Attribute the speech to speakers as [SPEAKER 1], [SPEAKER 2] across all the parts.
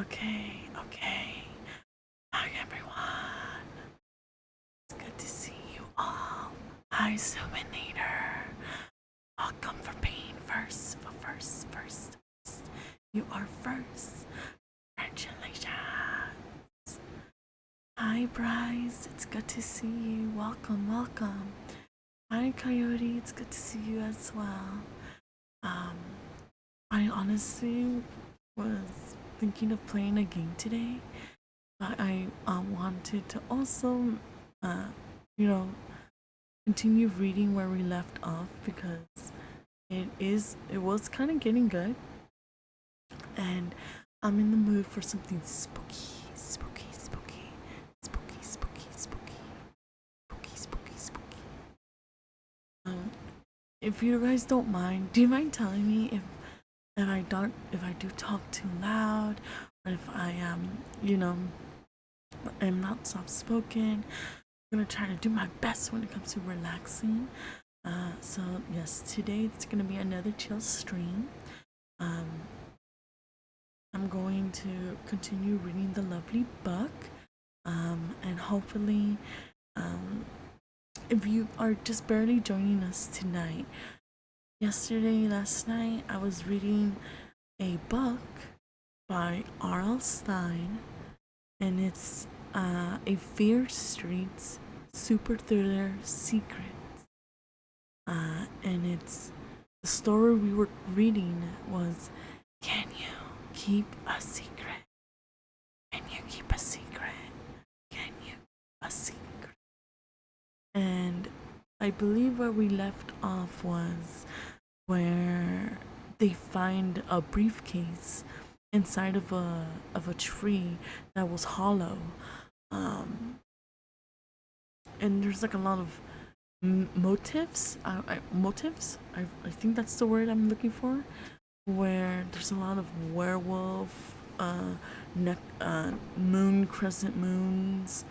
[SPEAKER 1] Okay. Hi everyone. It's good to see you all. Hi Souvenator. Welcome for being first. First. You are first. Congratulations. Hi Bryce. It's good to see you. Welcome. Hi Coyote. It's good to see you as well. I honestly was thinking of playing a game today, but I wanted to also, uh, you know, continue reading where we left off because it was kind of getting good, and I'm in the mood for something spooky. Um, if you guys don't mind, do you mind telling me if I do talk too loud, or if I am not soft spoken? I'm gonna try to do my best when it comes to relaxing. So yes, today it's gonna be another chill stream. Um, I'm going to continue reading the lovely book, and hopefully, um, if you are just barely joining us tonight, last night, I was reading a book by R.L. Stein, and it's a Fear Streets super thriller secret. And it's the story we were reading was, Can you keep a secret? Can you keep a secret? Can you keep a secret? And I believe where we left off was where they find a briefcase inside of a tree that was hollow. And there's like a lot of motifs. I think that's the word I'm looking for. Where there's a lot of werewolf, moon, crescent moons,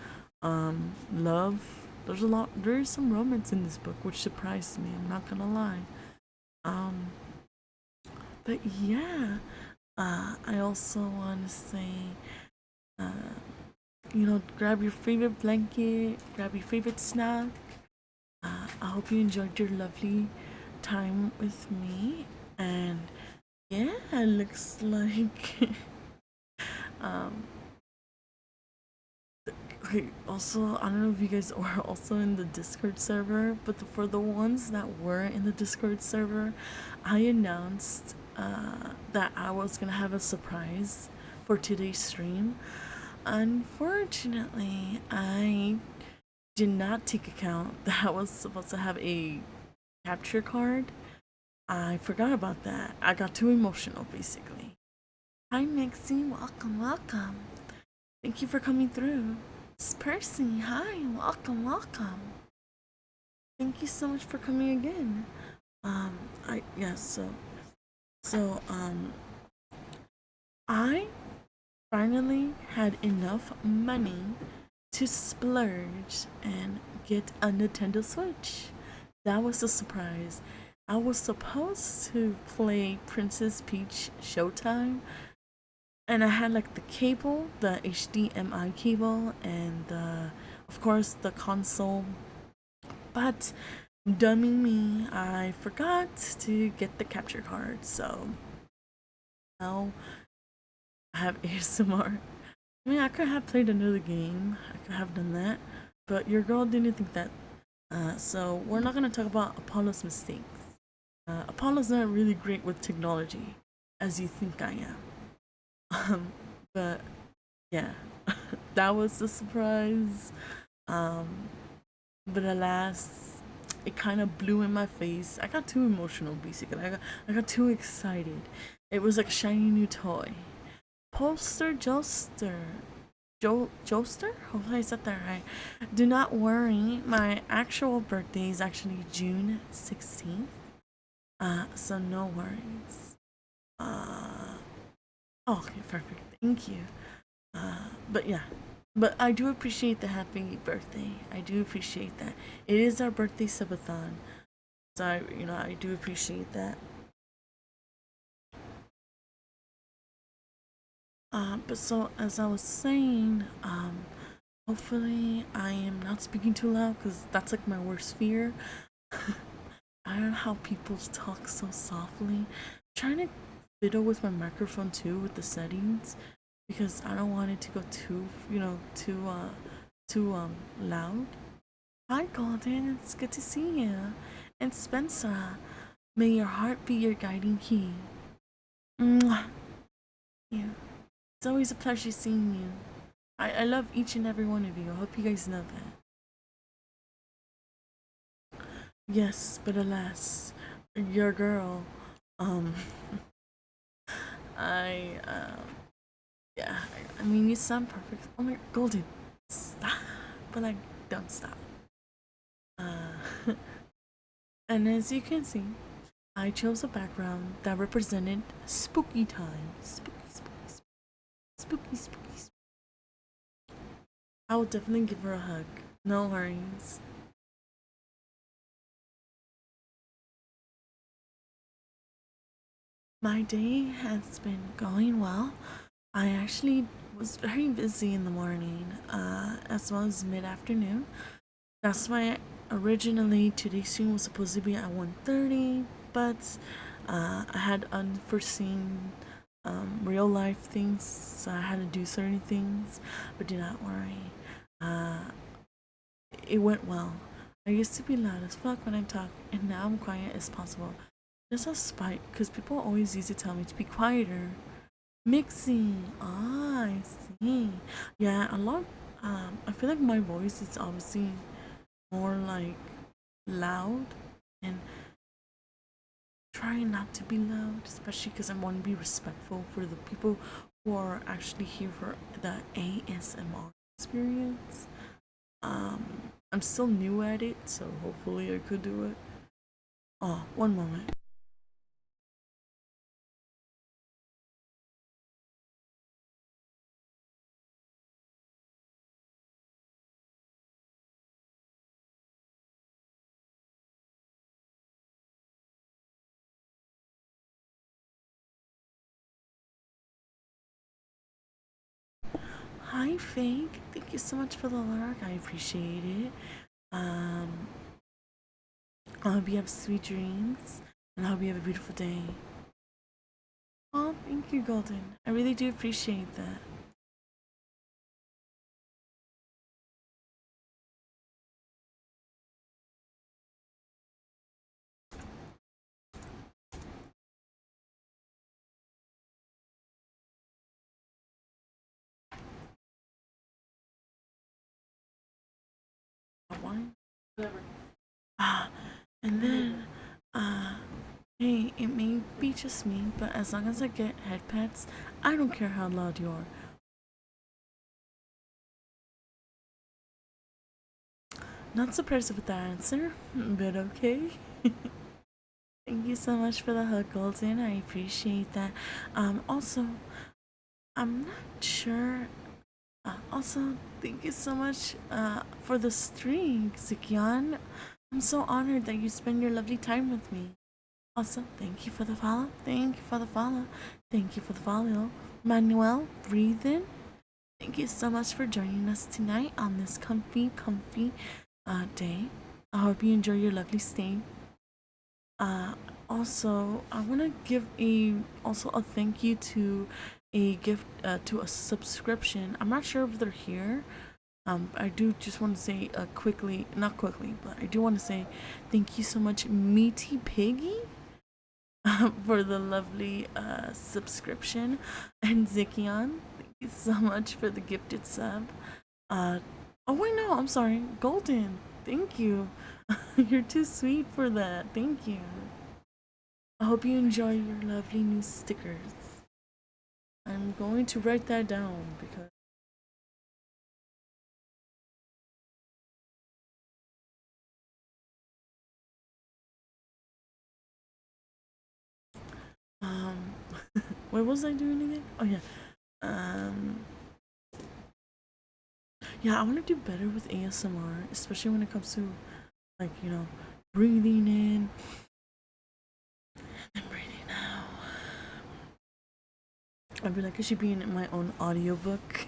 [SPEAKER 1] love. There is some romance in this book, which surprised me. I'm not gonna lie. Um, but yeah, I also want to say, grab your favorite blanket, grab your favorite snack. I hope you enjoyed your lovely time with me, and yeah, it looks like um okay, also, I don't know if you guys are also in the Discord server, but for the ones that were in the Discord server, I announced that I was gonna have a surprise for today's stream. Unfortunately, I did not take account that I was supposed to have a capture card. I forgot about that. I got too emotional, basically. Hi, Mixie. Welcome. Thank you for coming through. It's Percy. Hi, welcome. Thank you so much for coming again. I finally had enough money to splurge and get a Nintendo Switch. That was a surprise. I was supposed to play Princess Peach Showtime, and I had like the cable, the HDMI cable, and of course the console. But dumbing me, I forgot to get the capture card, so now I have ASMR. I mean, I could have played another game. I could have done that, but your girl didn't think that. So we're not gonna talk about Apollo's mistakes. Apollo's not really great with technology, as you think I am. But yeah, that was a surprise. Um, but alas, it kind of blew in my face. I got too emotional, basically. I got too excited. It was like a shiny new toy. Poster Joester. Joester? Hopefully I said that right. Do not worry, my actual birthday is actually June 16th. So no worries. Okay, perfect. Thank you. But yeah, but I do appreciate the happy birthday. I do appreciate that. It is our birthday subathon, so I do appreciate that. But so as I was saying, hopefully I am not speaking too loud because that's like my worst fear. I don't know how people talk so softly. I'm trying to fiddle with my microphone too with the settings because I don't want it to go too, too loud. Hi Golden, it's good to see you. And Spencer, may your heart be your guiding key. Mwah. Yeah. It's always a pleasure seeing you. I love each and every one of you. I hope you guys know that. Yes, but alas, your girl, um, I, yeah, I mean, you sound perfect. Oh my, Golden, stop. But like, don't stop. Uh, and as you can see, I chose a background that represented spooky time. Spooky, spooky, spooky, spooky, spooky. I will definitely give her a hug. No worries. My day has been going well. I actually was very busy in the morning, as well as mid-afternoon. That's why originally today's stream was supposed to be at 1:30, but I had unforeseen real life things, so I had to do certain things. But do not worry, uh, it went well. I used to be loud as fuck when I talk, and now I'm quiet as possible. Just a spite, because people always used to tell me to be quieter. Mixing. Ah, I see. Yeah, a lot. I feel like my voice is obviously more like loud, and trying not to be loud, especially because I want to be respectful for the people who are actually here for the ASMR experience. I'm still new at it, so hopefully I could do it. Oh, one moment. Hi, Fake. Thank you so much for the lurk. I appreciate it. Um, I hope you have sweet dreams, and I hope you have a beautiful day. Oh, thank you, Golden. I really do appreciate that. One. Ah, and then, uh, hey, it may be just me, but as long as I get head pets, I don't care how loud you are. Not surprised with that answer, but okay. Thank you so much for the hug, Golden. I appreciate that. Also, I'm not sure. Also, thank you so much for the stream, Zikian. I'm so honored that you spend your lovely time with me. Also, thank you for the follow. Thank you for the follow. Thank you for the follow. Manuel, breathe in. Thank you so much for joining us tonight on this comfy day. I hope you enjoy your lovely stay. Uh, Also, I want to give a thank you to a gift to a subscription. I'm not sure if they're here. I do just want to say quickly, not quickly, but I do want to say thank you so much, Meaty Piggy, for the lovely subscription, and Zikion, thank you so much for the gifted sub. Uh, oh wait, no, I'm sorry, Golden, thank you. You're too sweet for that. Thank you. I hope you enjoy your lovely new stickers. I'm going to write that down because um what was I doing again? Oh yeah. Um yeah, I want to do better with ASMR, especially when it comes to like, breathing in and breathing out. I feel like I should be in my own audiobook.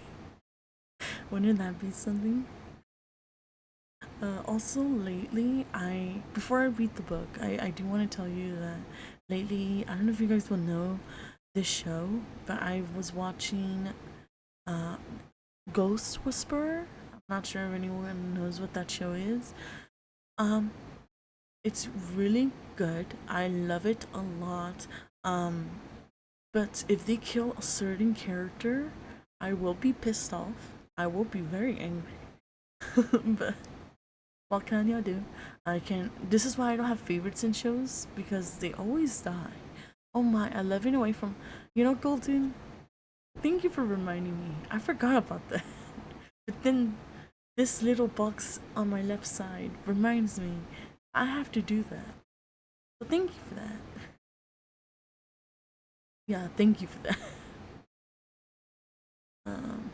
[SPEAKER 1] Wouldn't that be something? Also, lately, before I read the book, I do want to tell you that lately, I don't know if you guys will know this show, but I was watching uh, Ghost Whisperer. I'm not sure if anyone knows what that show is. Um, it's really good. I love it a lot. Um, but if they kill a certain character, I will be pissed off. I will be very angry. But what can y'all do? I can. This is why I don't have favorites in shows because they always die. Oh my! 11 away from. You know, Golden. Thank you for reminding me. I forgot about that. But then this little box on my left side reminds me I have to do that. So thank you for that. Yeah, thank you for that. Um,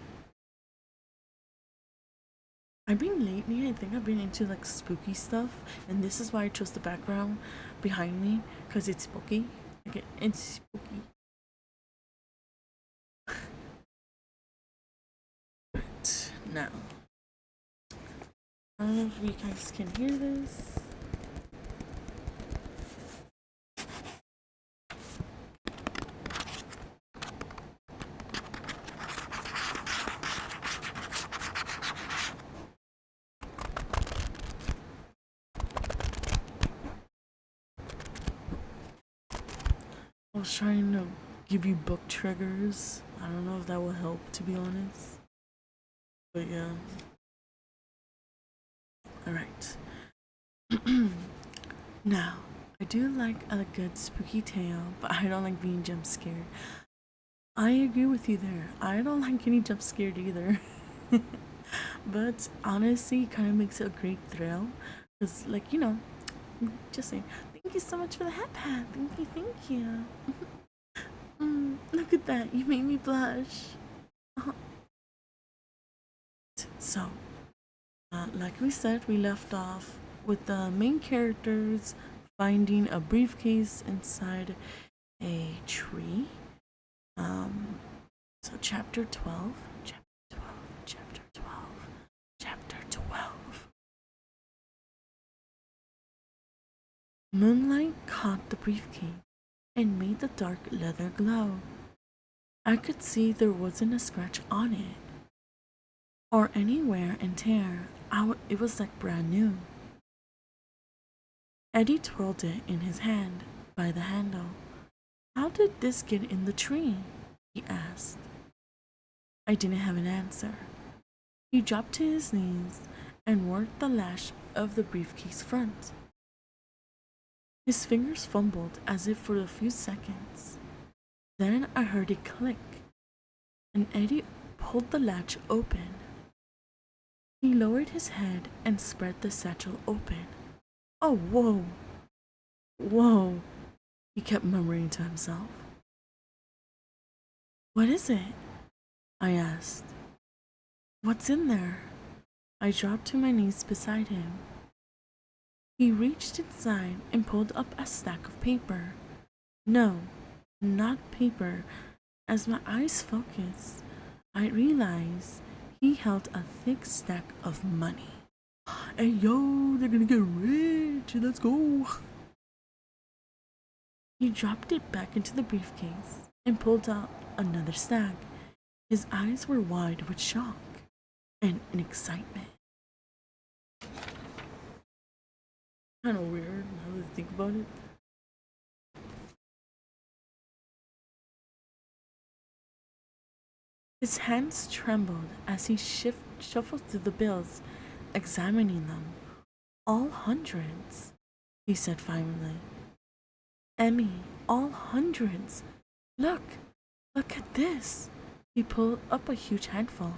[SPEAKER 1] I've been lately. I think I've been into like spooky stuff, and this is why I chose the background behind me because it's spooky. Like it's spooky. But now, I don't know if you guys can hear this. I was trying to give you book triggers. I don't know if that will help, to be honest. But yeah. Alright. Now, I do like a good spooky tale, but I don't like being jump scared. I agree with you there. I don't like getting jump scared either. But honestly, it kind of makes it a great thrill. Because, like, just saying, thank you so much for the hat pad. Thank you. Look at that. You made me blush. So, like we said, we left off with the main characters finding a briefcase inside a tree. So chapter 12, chapter 12, chapter 12, chapter 12. Moonlight caught the briefcase and made the dark leather glow. I could see there wasn't a scratch on it or any wear and tear. It was like brand new. Eddie twirled it in his hand by the handle. How did this get in the tree? He asked. I didn't have an answer. He dropped to his knees and worked the latch of the briefcase front. His fingers fumbled as if for a few seconds. Then I heard it click, and Eddie pulled the latch open. He lowered his head and spread the satchel open. Oh, whoa! Whoa! He kept murmuring to himself. What is it? I asked. What's in there? I dropped to my knees beside him. He reached inside and pulled up a stack of paper. No, not paper. As my eyes focused, I realized he held a thick stack of money. Hey yo, they're gonna get rich. Let's go. He dropped it back into the briefcase and pulled out another stack. His eyes were wide with shock and excitement. Kind of weird now that I think about it. His hands trembled as he shuffled through the bills, examining them. All hundreds, he said finally. Emmy, all hundreds. Look, look at this. He pulled up a huge handful.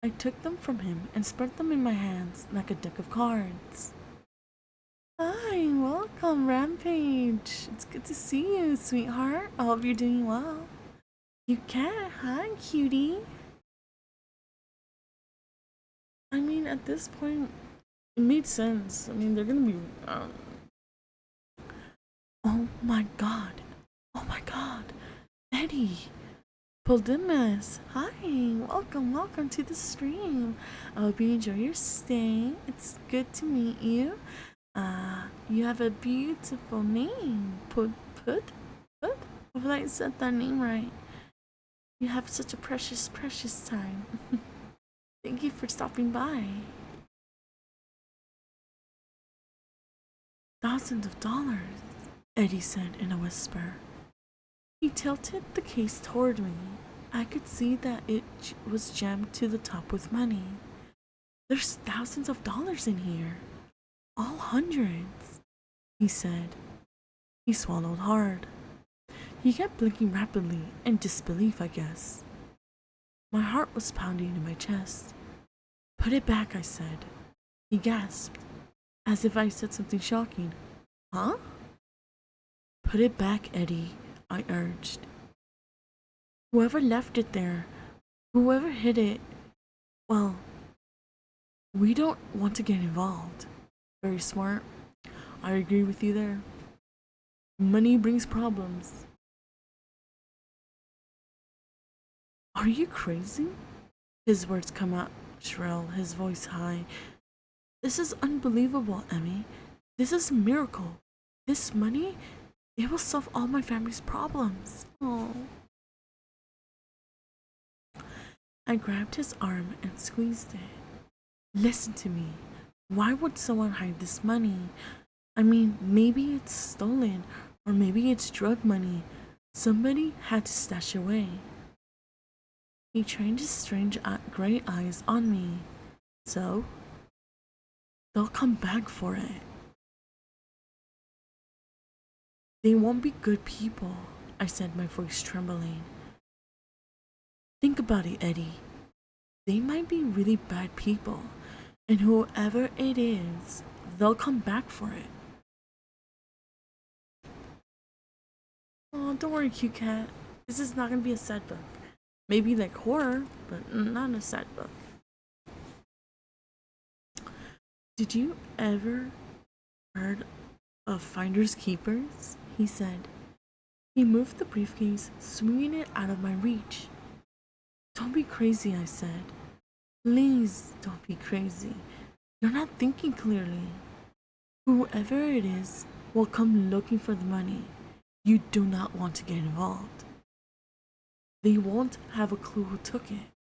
[SPEAKER 1] I took them from him and spread them in my hands like a deck of cards. Hi, welcome, Rampage. It's good to see you, sweetheart. I hope you're doing well. You can. Hi, cutie. I mean, at this point, it made sense. I mean, they're gonna be. Oh my god. Oh my god. Eddie. Poldimus, hi, welcome to the stream. I hope you enjoy your stay. It's good to meet you. You have a beautiful name. Put? Hopefully I said that name right. You have such a precious time. Thank you for stopping by. Thousands of dollars, Eddie said in a whisper. He tilted the case toward me. I could see that it was jammed to the top with money. There's thousands of dollars in here. All hundreds, he said. He swallowed hard. He kept blinking rapidly in disbelief, I guess. My heart was pounding in my chest. Put it back, I said. He gasped, as if I said something shocking. Huh? Put it back, Eddie, I urged. Whoever left it there, whoever hid it, well, we don't want to get involved. Very smart. I agree with you there. Money brings problems. Are you crazy? His words come out shrill, his voice high. This is unbelievable, Emmy. This is a miracle. This money, it will solve all my family's problems. Oh. I grabbed his arm and squeezed it. Listen to me. Why would someone hide this money? I mean, maybe it's stolen, or maybe it's drug money. Somebody had to stash away. He trained his strange gray eyes on me. So? They'll come back for it. They won't be good people, I said, my voice trembling. Think about it, Eddie. They might be really bad people, and whoever it is, they'll come back for it. Oh, don't worry, cute cat. This is not gonna be a sad book. Maybe like horror, but not a sad book. Did you ever heard of finders keepers? He said. He moved the briefcase, swinging it out of my reach. Don't be crazy, I said. Please don't be crazy. You're not thinking clearly. Whoever it is will come looking for the money. You do not want to get involved. They won't have a clue who took it.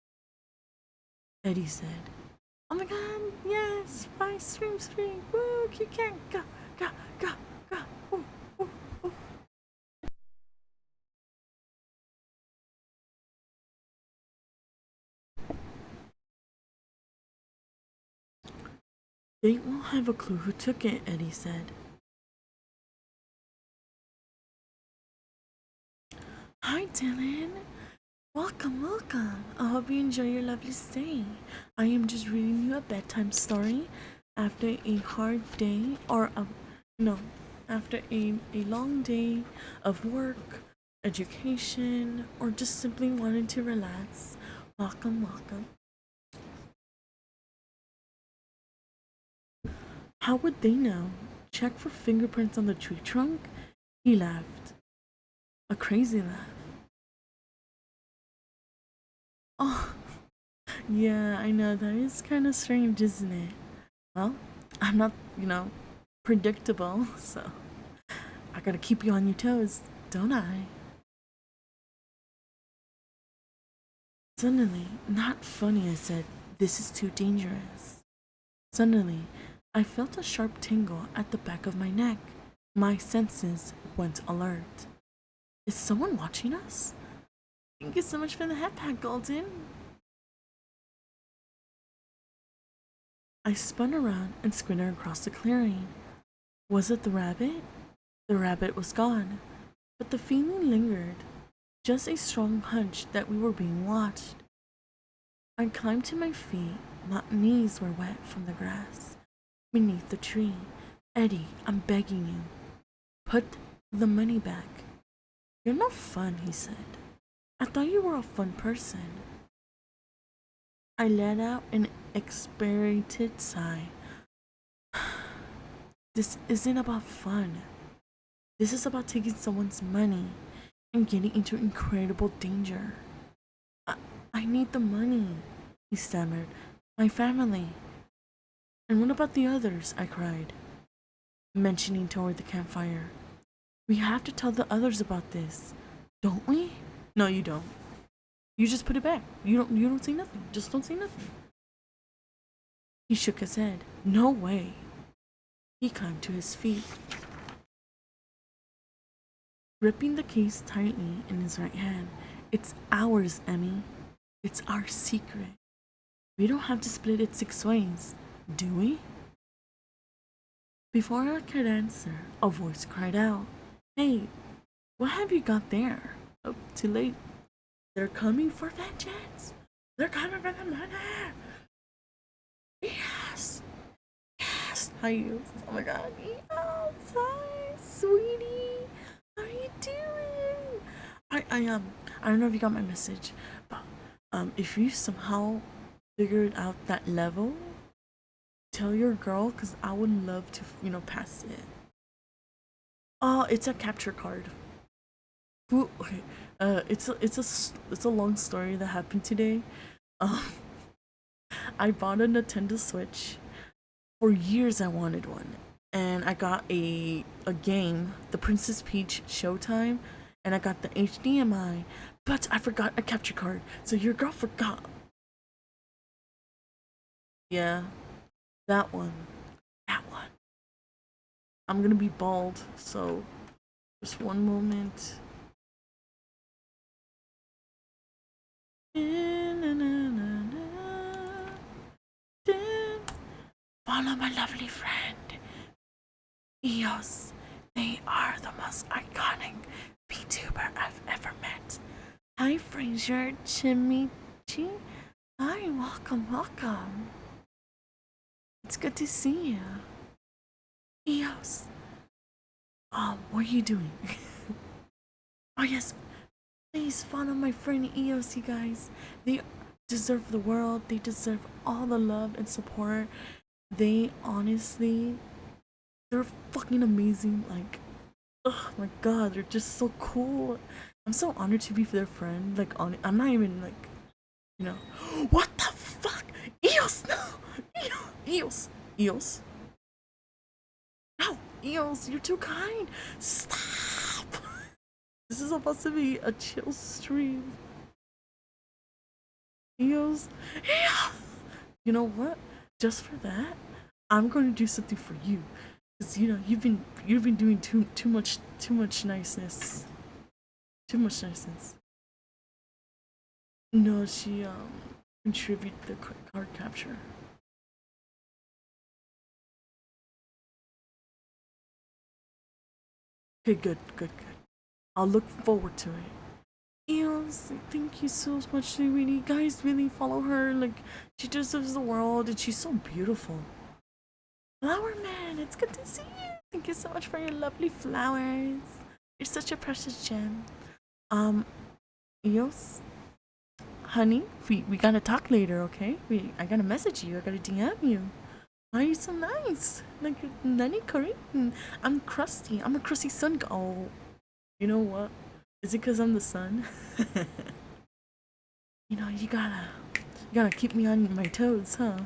[SPEAKER 1] Eddie said. Oh my god, yes! Bye, stream! Woo, you can't go! Ooh, ooh, ooh. They won't have a clue who took it, Eddie said. Hi, Dylan. Welcome. I hope you enjoy your lovely stay. I am just reading you a bedtime story after a hard day, after a long day of work, education, or just simply wanting to relax. Welcome. How would they know? Check for fingerprints on the tree trunk? He laughed. A crazy laugh. Oh, yeah, I know, that is kind of strange, isn't it? Well, I'm not, predictable, so I gotta keep you on your toes, don't I? Suddenly, not funny, I said, this is too dangerous. Suddenly, I felt a sharp tingle at the back of my neck. My senses went alert. Is someone watching us? Thank you so much for the head pack, Golden. I spun around and squinted across the clearing. Was it the rabbit? The rabbit was gone, but the feeling lingered. Just a strong hunch that we were being watched. I climbed to my feet. My knees were wet from the grass beneath the tree. Eddie, I'm begging you. Put the money back. You're not fun, he said. I thought you were a fun person. I let out an exasperated sigh. This isn't about fun. This is about taking someone's money and getting into incredible danger. I need the money, he stammered. My family. And what about the others? I cried, mentioning toward the campfire. We have to tell the others about this, don't we? No, you don't. You just put it back. You don't say nothing. Just don't say nothing. He shook his head. No way. He climbed to his feet, gripping the case tightly in his right hand. It's ours, Emmy. It's our secret. We don't have to split it 6 ways, do we? Before I could answer, a voice cried out, Hey, what have you got there? Oh, too late. They're coming for vengeance. They're coming for the money. Yes. Yes. Hi, you. Oh my god. Yes. Hi, sweetie. How are you doing? I don't know if you got my message, but if you somehow figured out that level, tell your girl, because I would love to, pass it. Oh, it's a capture card. Ooh, okay. It's a long story that happened today. Um, I bought a Nintendo Switch. For years I wanted one, and I got a game, the Princess Peach Showtime, and I got the HDMI, but I forgot a capture card. So your girl forgot. Yeah, that one. That one. I'm gonna be bald, so just one moment. Follow my lovely friend. EOS. They are the most iconic vtuber I've ever met. Hi, Fraser Chimichi. Hi, welcome. It's good to see you. EOS. What are you doing? Oh, yes. Please follow my friend EOS, you guys. They deserve the world. They deserve all the love and support. They honestly, they're fucking amazing. Like, oh my god, they're just so cool. I'm so honored to be their friend. Like, I'm not even like, what the fuck? EOS, no! EOS. No, EOS, you're too kind. Stop. This is supposed to be a chill stream. EOS. You know what? Just for that, I'm going to do something for you. Cause you've been doing too much niceness. Too much niceness. No, she contributed the card capture. Okay, good. I'll look forward to it. Eels, thank you so much, sweetie. Guys, really follow her. Like, she deserves the world, and she's so beautiful. Flower man, it's good to see you. Thank you so much for your lovely flowers. You're such a precious gem. Eos, honey, we gotta talk later, okay? I gotta message you. I gotta DM you. Why are you so nice? Like, Nani Korean. I'm crusty. I'm a crusty sun. Oh, you know what? Is it because I'm the sun? You gotta keep me on my toes, huh?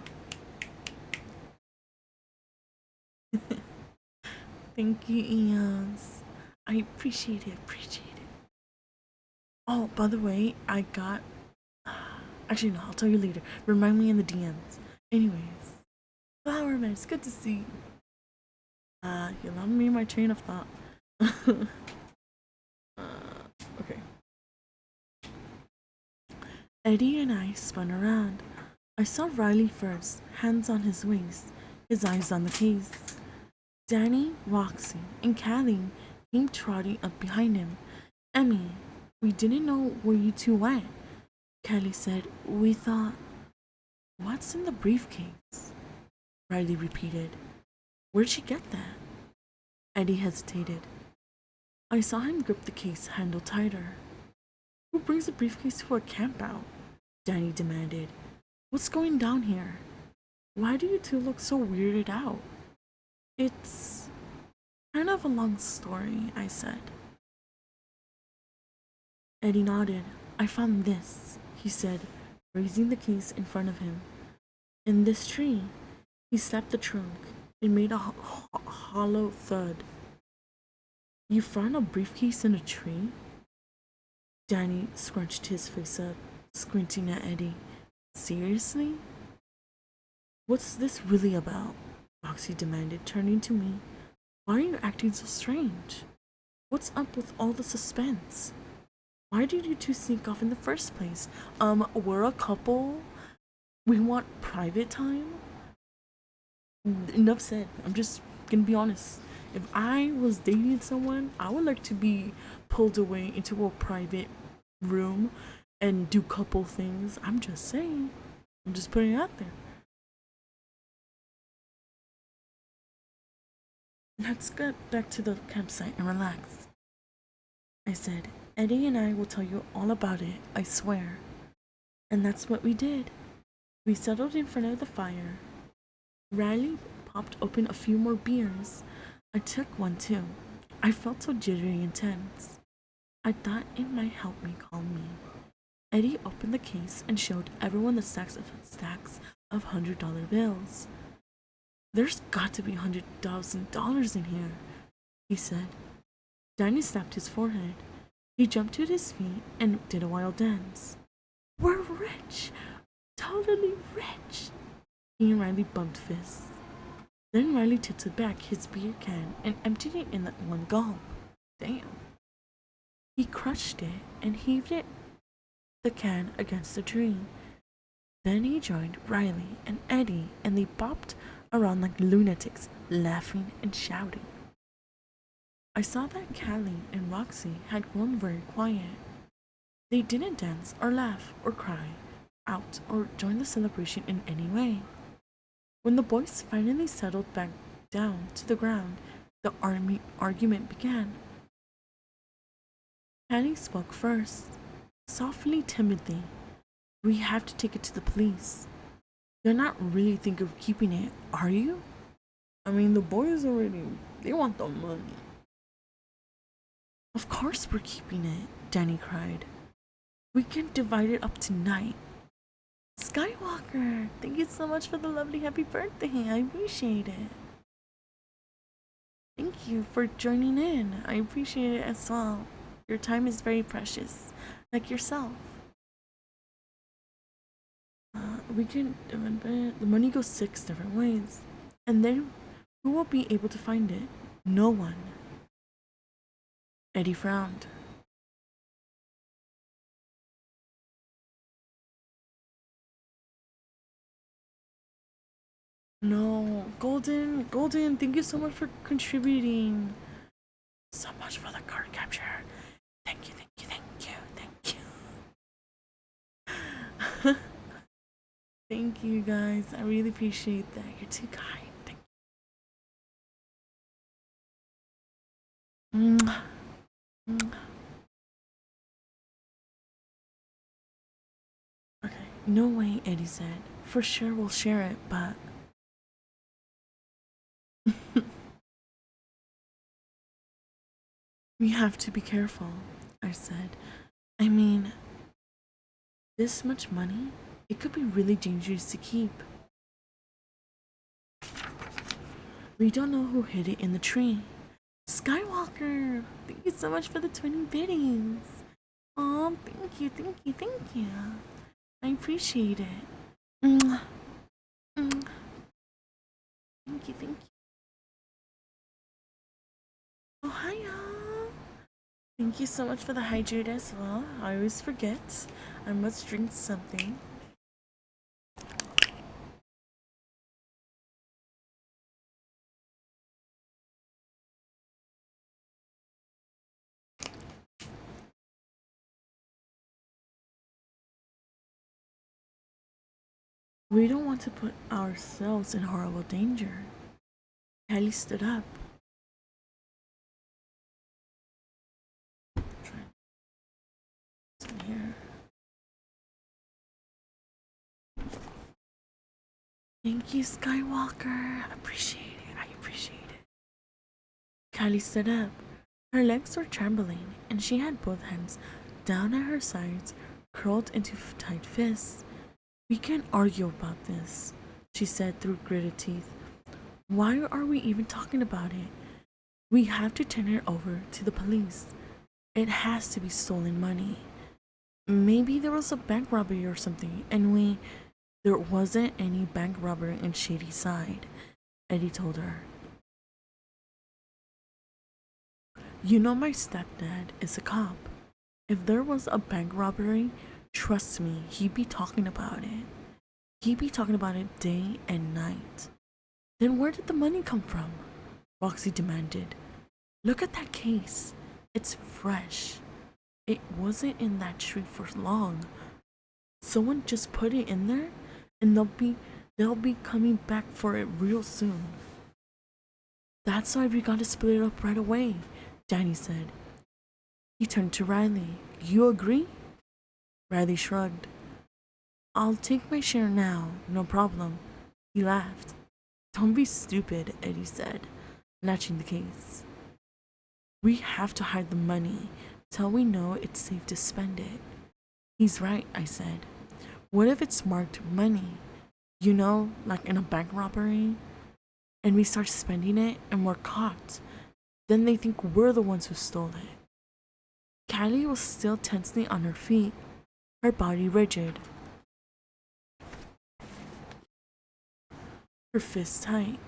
[SPEAKER 1] Thank you, Eons. I appreciate it. Oh, by the way, I got. Actually, no, I'll tell you later. Remind me in the DMs. Anyways, Flower Man, it's good to see you. You lost me in my train of thought. Okay. Eddie and I spun around. I saw Riley first, hands on his waist, his eyes on the case. Danny, Roxy, and Callie came trotting up behind him. Emmy, we didn't know where you two went. Callie said, we thought. What's in the briefcase? Riley repeated. Where'd she get that? Eddie hesitated. I saw him grip the case handle tighter. Who brings a briefcase to a campout? Danny demanded. What's going down here? Why do you two look so weirded out? It's kind of a long story, I said. Eddie nodded. I found this, he said, raising the case in front of him. In this tree, he slapped the trunk. It made a hollow thud. You found a briefcase in a tree? Danny scrunched his face up, squinting at Eddie. Seriously? What's this really about? Roxy demanded, turning to me. Why are you acting so strange? What's up with all the suspense? Why did you two sneak off in the first place? We're a couple. We want private time. Enough said. I'm just gonna be honest. If I was dating someone, I would like to be pulled away into a private room and do couple things. I'm just saying. I'm just putting it out there. Let's get back to the campsite and relax, I said. Eddie and I will tell you all about it, I swear. And that's what we did. We settled in front of the fire. Riley popped open a few more beers. I took one too. I felt so jittery and tense. I thought it might help me calm me. Eddie opened the case and showed everyone the stacks of $100 bills. There's got to be $100,000 in here, he said. Danny slapped his forehead. He jumped to his feet and did a wild dance. We're rich! Totally rich! He and Riley bumped fists. Then Riley tilted back his beer can and emptied it in one gulp. Damn. He crushed it and heaved the can against the tree. Then he joined Riley and Eddie and they bopped around like lunatics, laughing and shouting. I saw that Callie and Roxy had grown very quiet. They didn't dance or laugh or cry out or join the celebration in any way. When the boys finally settled back down to the ground, the argument began. Callie spoke first, softly, timidly. We have to take it to the police. You're not really thinking of keeping it, are you? I mean, the boys they want the money. Of course we're keeping it, Danny cried. We can divide it up tonight. Skywalker, thank you so much for the lovely happy birthday. I appreciate it. Thank you for joining in. I appreciate it as well. Your time is very precious, like yourself. The money goes 6 different ways. And then who will be able to find it? No one. Eddie frowned. No, Golden, thank you so much for contributing. So much for the card capture. Thank you. Thank you guys. I really appreciate that. You're too kind. Thank you. Okay, no way, Eddie said. For sure we'll share it, but we have to be careful, I said. I mean, this much money, it could be really dangerous to keep. We don't know who hid it in the tree. Skywalker, thank you so much for the 20 biddies. Oh, thank you. I appreciate it. Thank you. Oh, hi, y'all. Thank you so much for the hydrate as well. I always forget. I must drink something. We don't want to put ourselves in horrible danger. Kelly stood up. Here. Thank you, Skywalker. I appreciate it. Kelly stood up. Her legs were trembling, and she had both hands down at her sides, curled into tight fists. We can't argue about this, she said through gritted teeth. Why are we even talking about it? We have to turn it over to the police. It has to be stolen money. Maybe there was a bank robbery or something, and there wasn't any bank robbery in Shady Side, Eddie told her. You know my stepdad is a cop. If there was a bank robbery, trust me, he'd be talking about it. He'd be talking about it day and night. Then where did the money come from? Roxy demanded. Look at that case. It's fresh. It wasn't in that tree for long. Someone just put it in there and they'll be coming back for it real soon. That's why we gotta split it up right away, Danny said. He turned to Riley. You agree? Riley shrugged. I'll take my share now, no problem. He laughed. Don't be stupid, Eddie said, latching the case. We have to hide the money till we know it's safe to spend it. He's right, I said. What if it's marked money? You know, like in a bank robbery? And we start spending it and we're caught. Then they think we're the ones who stole it. Callie was still tensely on her feet, her body rigid, her fists tight.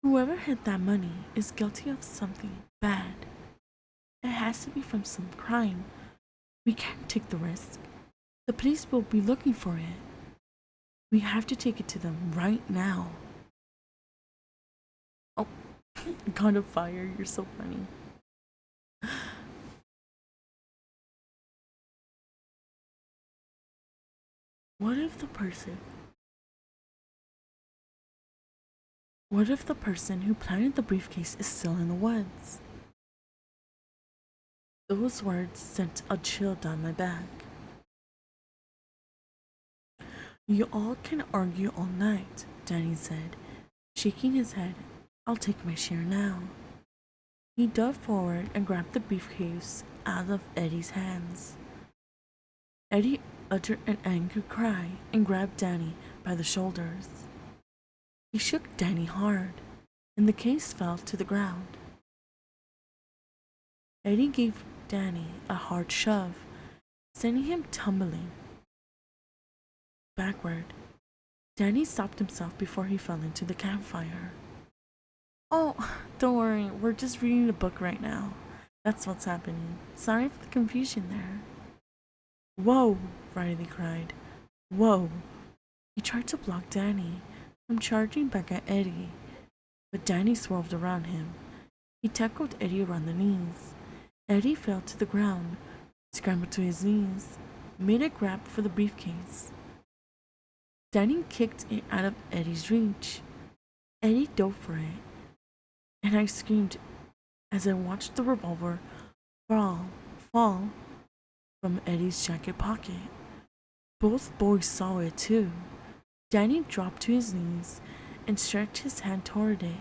[SPEAKER 1] Whoever hid that money is guilty of something bad. It has to be from some crime. We can't take the risk. The police will be looking for it. We have to take it to them right now. Oh, God of fire, you're so funny. What if the person who planted the briefcase is still in the woods? Those words sent a chill down my back. You all can argue all night, Danny said, shaking his head. I'll take my share now. He dove forward and grabbed the briefcase out of Eddie's hands. Eddie uttered an angry cry and grabbed Danny by the shoulders. He shook Danny hard, and the case fell to the ground. Eddie gave Danny a hard shove, sending him tumbling backward. Danny stopped himself before he fell into the campfire. Oh, don't worry, we're just reading the book right now. That's what's happening. Sorry for the confusion there. Whoa, Riley cried. Whoa. He tried to block Danny from charging back at Eddie, but Danny swerved around him. He tackled Eddie around the knees. Eddie fell to the ground, scrambled to his knees, made a grab for the briefcase. Danny kicked it out of Eddie's reach. Eddie dove for it, and I screamed as I watched the revolver fall from Eddie's jacket pocket. Both boys saw it too. Danny dropped to his knees and stretched his hand toward it,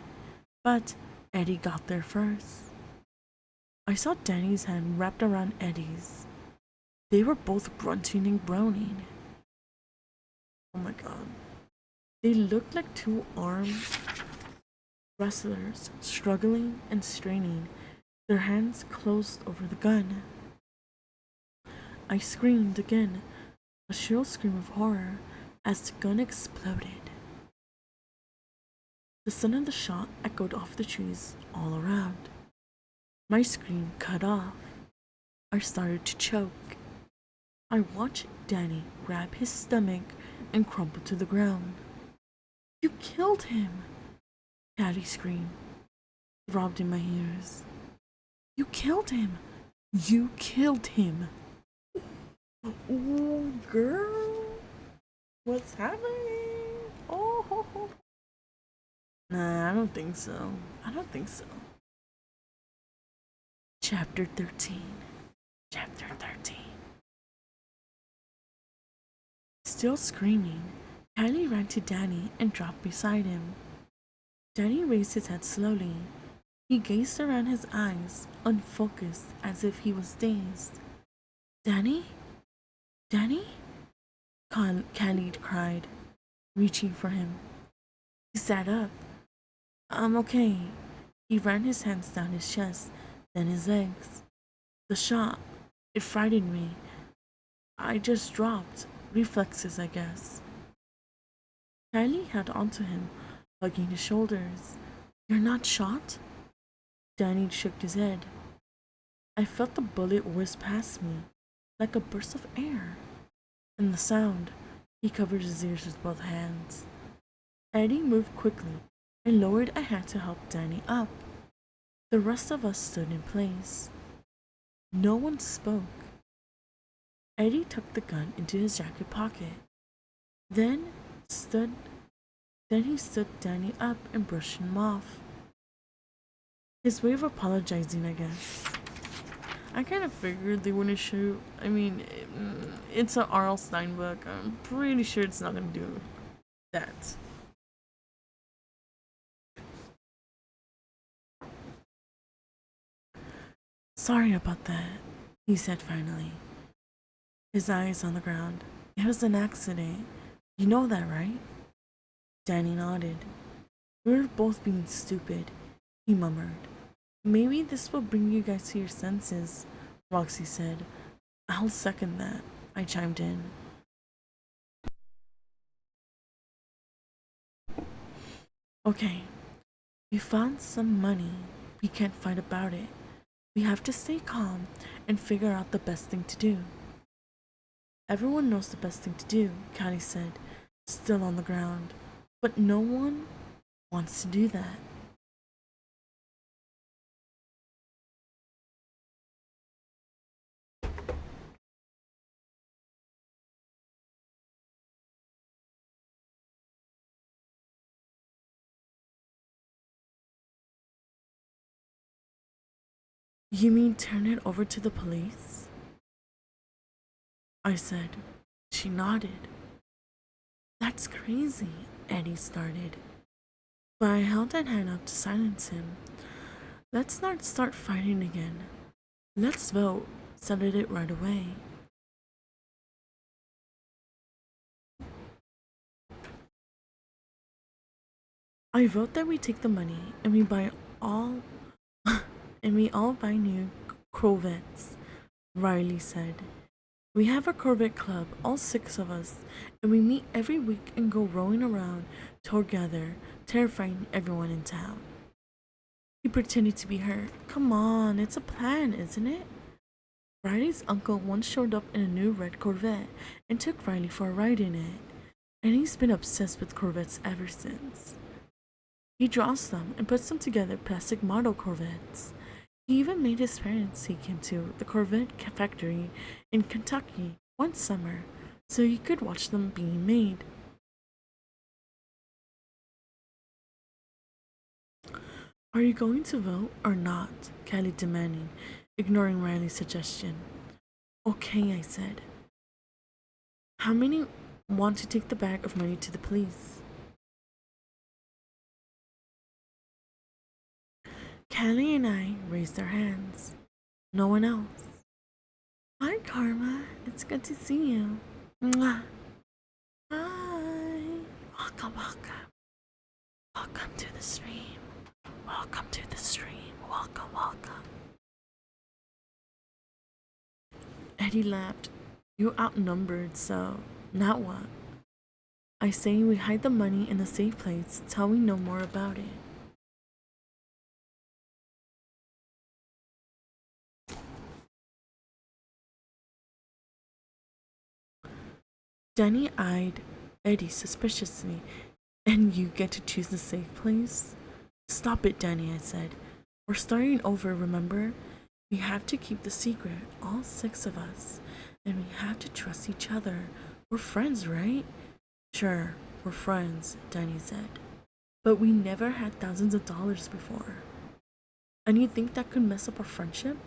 [SPEAKER 1] but Eddie got there first. I saw Danny's hand wrapped around Eddie's. They were both grunting and groaning. Oh my god. They looked like two armed wrestlers, struggling and straining, their hands closed over the gun. I screamed again, a shrill scream of horror, as the gun exploded. The sound of the shot echoed off the trees all around. My scream cut off. I started to choke. I watched Danny grab his stomach and crumple to the ground. You killed him! Patty screamed, throbbed in my ears. You killed him! You killed him! Oh, girl! What's happening? Oh! Nah, I don't think so. I don't think so. Chapter 13. Chapter 13. Still screaming, Kylie ran to Danny and dropped beside him. Danny raised his head slowly. He gazed around, his eyes unfocused as if he was dazed. Danny? Danny? Khalid cried, reaching for him. He sat up. I'm okay. He ran his hands down his chest, then his legs. The shot, it frightened me. I just dropped. Reflexes, I guess. Kylie held onto him, hugging his shoulders. You're not shot? Danny shook his head. I felt the bullet whiz past me, like a burst of air. And the sound, he covered his ears with both hands. Eddie moved quickly and lowered a hand to help Danny up. The rest of us stood in place. No one spoke. Eddie tucked the gun into his jacket pocket. Then stood then he stood Danny up and brushed him off. His way of apologizing, I guess. I kind of figured they wouldn't shoot. I mean, it's an R.L. Stein book. I'm pretty sure it's not gonna do that. Sorry about that, he said finally, his eyes on the ground. It was an accident. You know that, right? Danny nodded. We were both being stupid, he murmured. Maybe this will bring you guys to your senses, Roxy said. I'll second that, I chimed in. Okay, we found some money. We can't fight about it. We have to stay calm and figure out the best thing to do. Everyone knows the best thing to do, Callie said, still on the ground. But no one wants to do that. You mean turn it over to the police? I said. She nodded. That's crazy, Eddie started. But I held that hand up to silence him. Let's not start fighting again. Let's vote, settled it right away. I vote that we take the money and we buy all and we all buy new Corvettes, Riley said. We have a Corvette club, all 6 of us, and we meet every week and go rowing around together, terrifying everyone in town. He pretended to be hurt. Come on, it's a plan, isn't it? Riley's uncle once showed up in a new red Corvette and took Riley for a ride in it, and he's been obsessed with Corvettes ever since. He draws them and puts them together plastic model Corvettes. He even made his parents take him to the Corvette factory in Kentucky one summer so he could watch them being made. Are you going to vote or not? Kelly demanded, ignoring Riley's suggestion. Okay, I said. How many want to take the bag of money to the police? Kelly and I raised our hands. No one else. Hi, Karma. It's good to see you. Mwah. Hi. Welcome, welcome. Welcome to the stream. Welcome to the stream. Welcome, welcome. Eddie laughed. You're outnumbered, so now what? I say we hide the money in a safe place till we know more about it. Danny eyed Eddie suspiciously. And you get to choose the safe place? Stop it, Danny, I said. We're starting over, remember? We have to keep the secret, all 6 of us. And we have to trust each other. We're friends, right? Sure, we're friends, Danny said. But we never had thousands of dollars before. And you think that could mess up our friendship?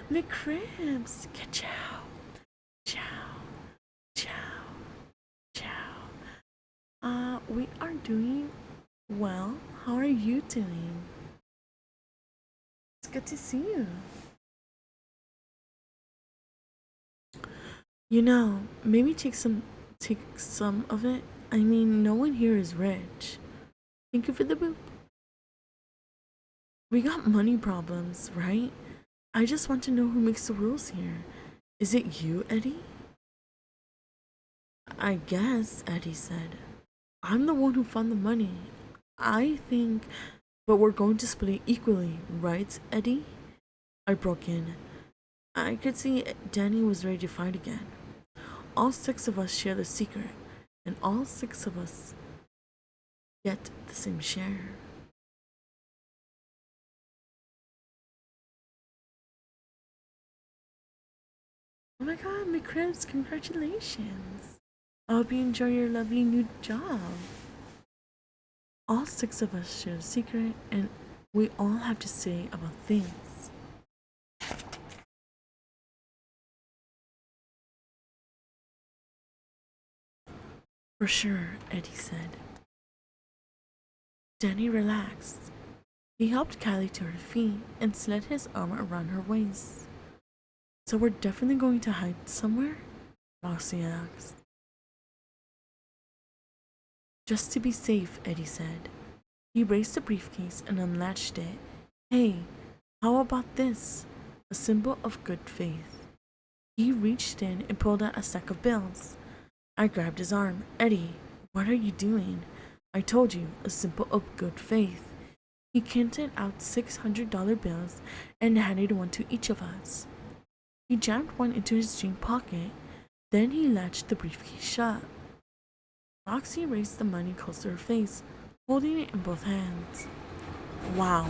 [SPEAKER 1] McCribs! Ka-chow! Chow! Chow! We are doing well. How are you doing? It's good to see you. Maybe take some of it. I mean, no one here is rich. Thank you for the boop. We got money problems, right? I just want to know who makes the rules here. Is it you, Eddie? I guess, Eddie said. I'm the one who found the money. I think, but we're going to split it equally, right, Eddie? I broke in. I could see Danny was ready to fight again. All six of us share the secret, and all six of us get the same share. Oh my god, McCribs, congratulations! I hope you enjoy your lovely new job. All six of us share a secret, and we all have to say about things. For sure, Eddie said. Danny relaxed. He helped Callie to her feet and slid his arm around her waist. So we're definitely going to hide somewhere? Roxy asked. Just to be safe, Eddie said. He raised the briefcase and unlatched it. Hey, how about this? A symbol of good faith. He reached in and pulled out a stack of bills. I grabbed his arm. Eddie, what are you doing? I told you, a symbol of good faith. He canted out $600 bills and handed one to each of us. He jammed one into his jean pocket. Then he latched the briefcase shut. Roxy raised the money close to her face, holding it in both hands. Wow.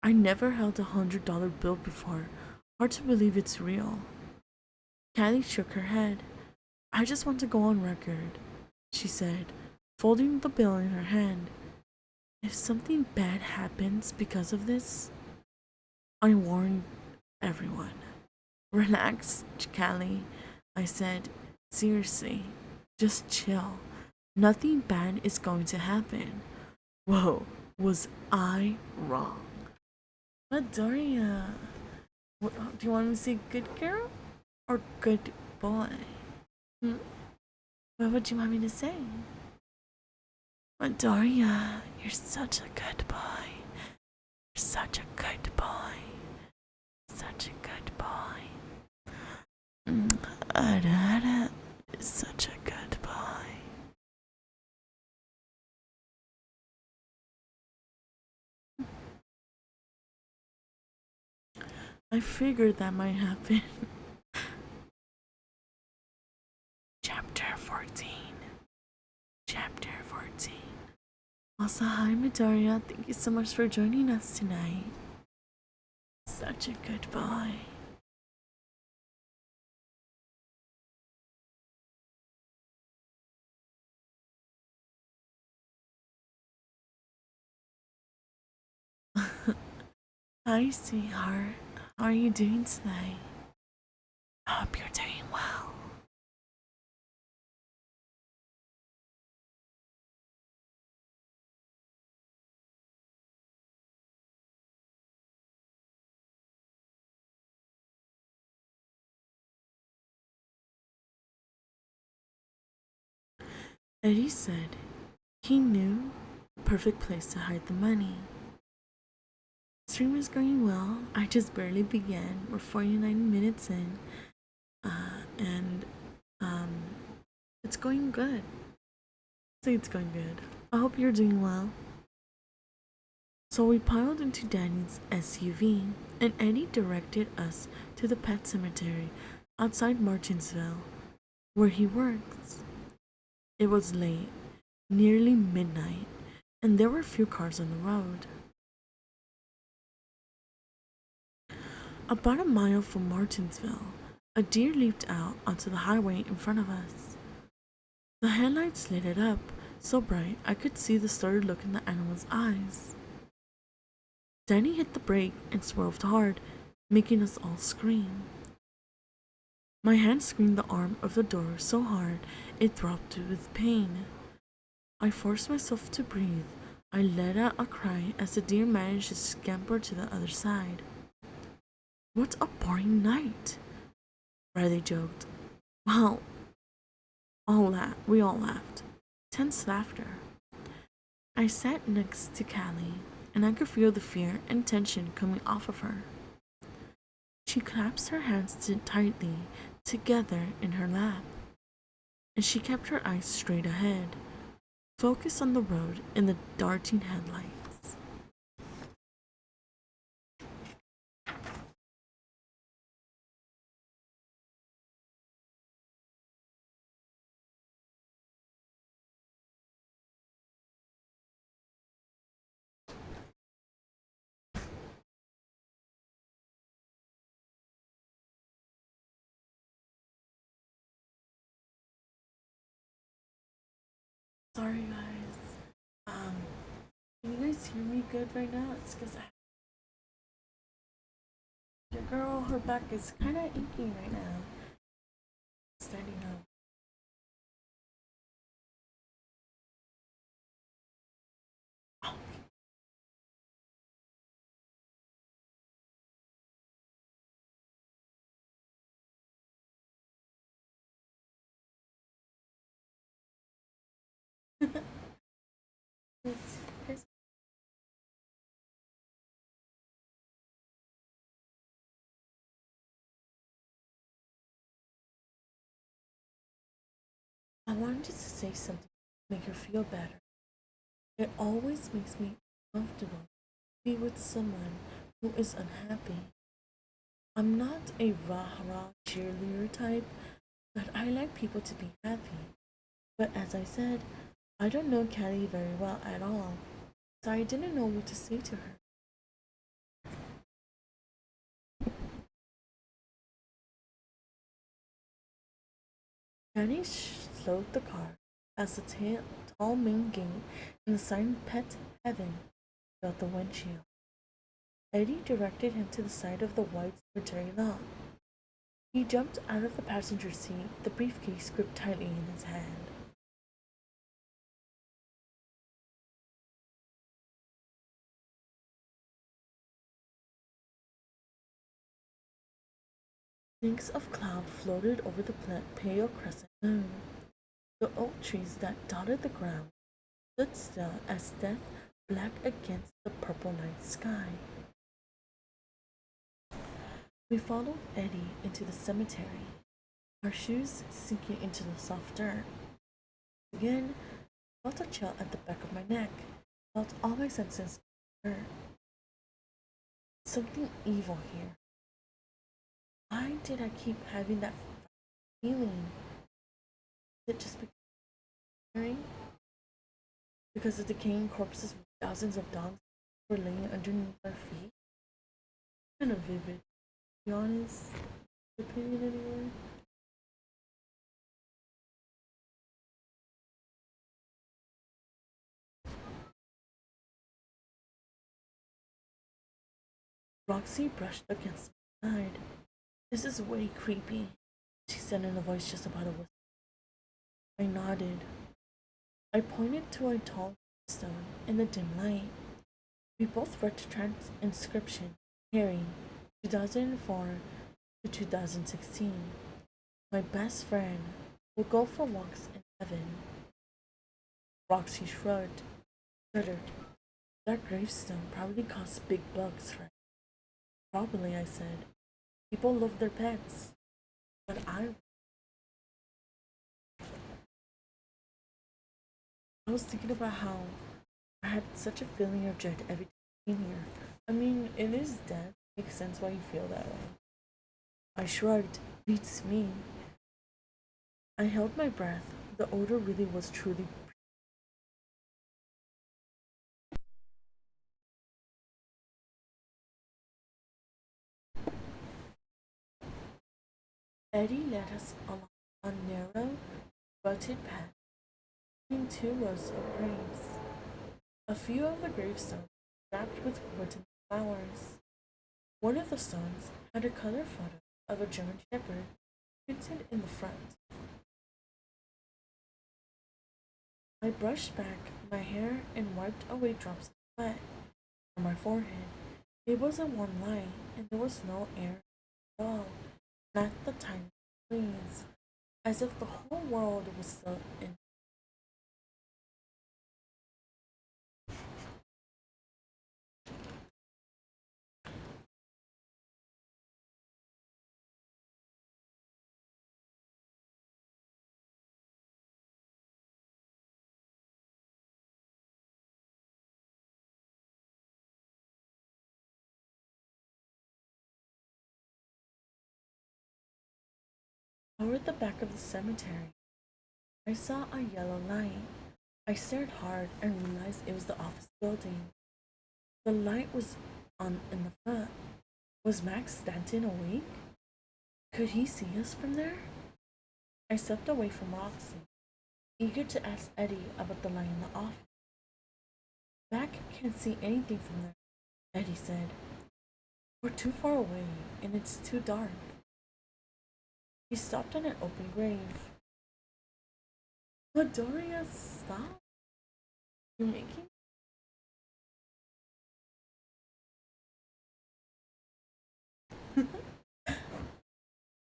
[SPEAKER 1] I never held $100 bill before. Hard to believe it's real. Callie shook her head. I just want to go on record, she said, folding the bill in her hand. If something bad happens because of this, I warn everyone. Relax, Callie, I said. Seriously, just chill. Nothing bad is going to happen. Whoa, was I wrong? But Doria, do you want me to say good girl or good boy? What would you want me to say? But Doria, you're such a good boy. You're such a good boy. Such a good boy. Ada is such a good boy. I figured that might happen. Chapter 14. Chapter 14. Also, hi Midoriya, thank you so much for joining us tonight. Such a good boy. Hi, sweetheart. How are you doing tonight? I hope you're doing well. Eddie said he knew the perfect place to hide the money. Stream is going well. I just barely began. We're 49 minutes in. And it's going good. Say it's going good. I hope you're doing well. So we piled into Danny's SUV, and Eddie directed us to the pet cemetery outside Martinsville, where he works. It was late, nearly midnight, and there were few cars on the road. About a mile from Martinsville, a deer leaped out onto the highway in front of us. The headlights lit it up so bright I could see the startled look in the animal's eyes. Danny hit the brake and swerved hard, making us all scream. My hand screened the arm of the door so hard it throbbed with pain. I forced myself to breathe. I let out a cry as the deer managed to scamper to the other side. What a boring night! Riley joked. Well, we all laughed. Tense laughter. I sat next to Callie, and I could feel the fear and tension coming off of her. She clasped her hands tightly together in her lap, and she kept her eyes straight ahead, focused on the road and the darting headlights. Sorry, guys. Um, can you guys hear me good right now? It's because your girl, her back is kind of aching right now. Standing up. Guys, I wanted to say something to make her feel better. It always makes me uncomfortable to be with someone who is unhappy. I'm not a rah-rah cheerleader type, but I like people to be happy. But as I said, I don't know Callie very well at all, so I didn't know what to say to her. Callie slowed the car as the tall main gate and the sign Pet Heaven filled the windshield. Eddie directed him to the side of the white cemetery lot. He jumped out of the passenger seat, the briefcase gripped tightly in his hand. Snakes of cloud floated over the pale crescent moon. The oak trees that dotted the ground stood still as death black against the purple night sky. We followed Eddie into the cemetery, our shoes sinking into the soft dirt. Again, I felt a chill at the back of my neck, felt all my senses hurt. Something evil here. Why did I keep having that feeling? Is it just because the decaying corpses of thousands of dogs were laying underneath our feet? Kind of vivid, to be honest. Opinion anyway. Roxy brushed against my side. This is way creepy, she said in a voice just about a whisper. I nodded. I pointed to a tall stone in the dim light. We both read the inscription, Harry, 2004 to 2016. My best friend will go for walks in heaven. Roxy shuddered. That gravestone probably costs big bucks, right? Probably, I said. People love their pets. But I was thinking about how I had such a feeling of dread every time I came here. I mean, it is death. Makes sense why you feel that way. I shrugged. Beats me. I held my breath. The odor really was truly. Eddie led us along a narrow, rutted path between two rows of graves. A few of the gravestones were wrapped with wooden flowers. One of the stones had a color photo of a German shepherd printed in the front. I brushed back my hair and wiped away drops of sweat from my forehead. It was a warm light, and there was no air at all, not the tiny please, as if the whole world was still in. Over the back of the cemetery, I saw a yellow light. I stared hard and realized it was the office building. The light was on in the front. Was Max Stanton awake? Could he see us from there? I stepped away from Roxy, eager to ask Eddie about the light in the office. Mac can't see anything from there, Eddie said. We're too far away and it's too dark. He stopped on an open grave. Doria, stop. You're making.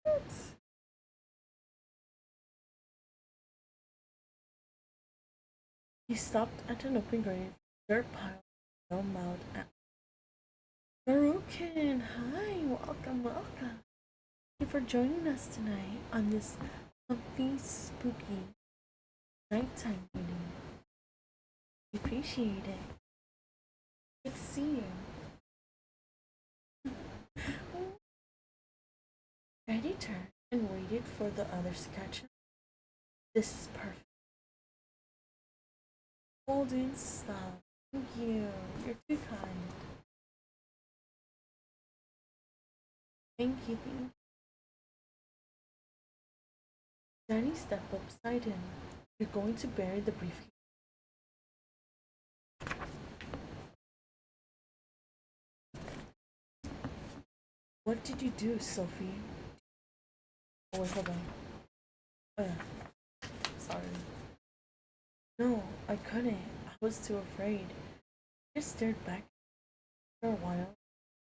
[SPEAKER 1] What? He stopped at an open grave, dirt pile, no mouth at Barukin. Hi, welcome, welcome. Thank you for joining us tonight on this comfy, spooky nighttime reading. We appreciate it. Good to see you. Eddie turned and waited for the others to catch up. This is perfect. Golden stop. Thank you. You're too kind. Thank you, thank you. Danny stepped up beside him. You're going to bury the briefcase. What did you do, Sophie? Oh, wait, hold on. Oh, yeah. Sorry. No, I couldn't. I was too afraid. I just stared back for a while.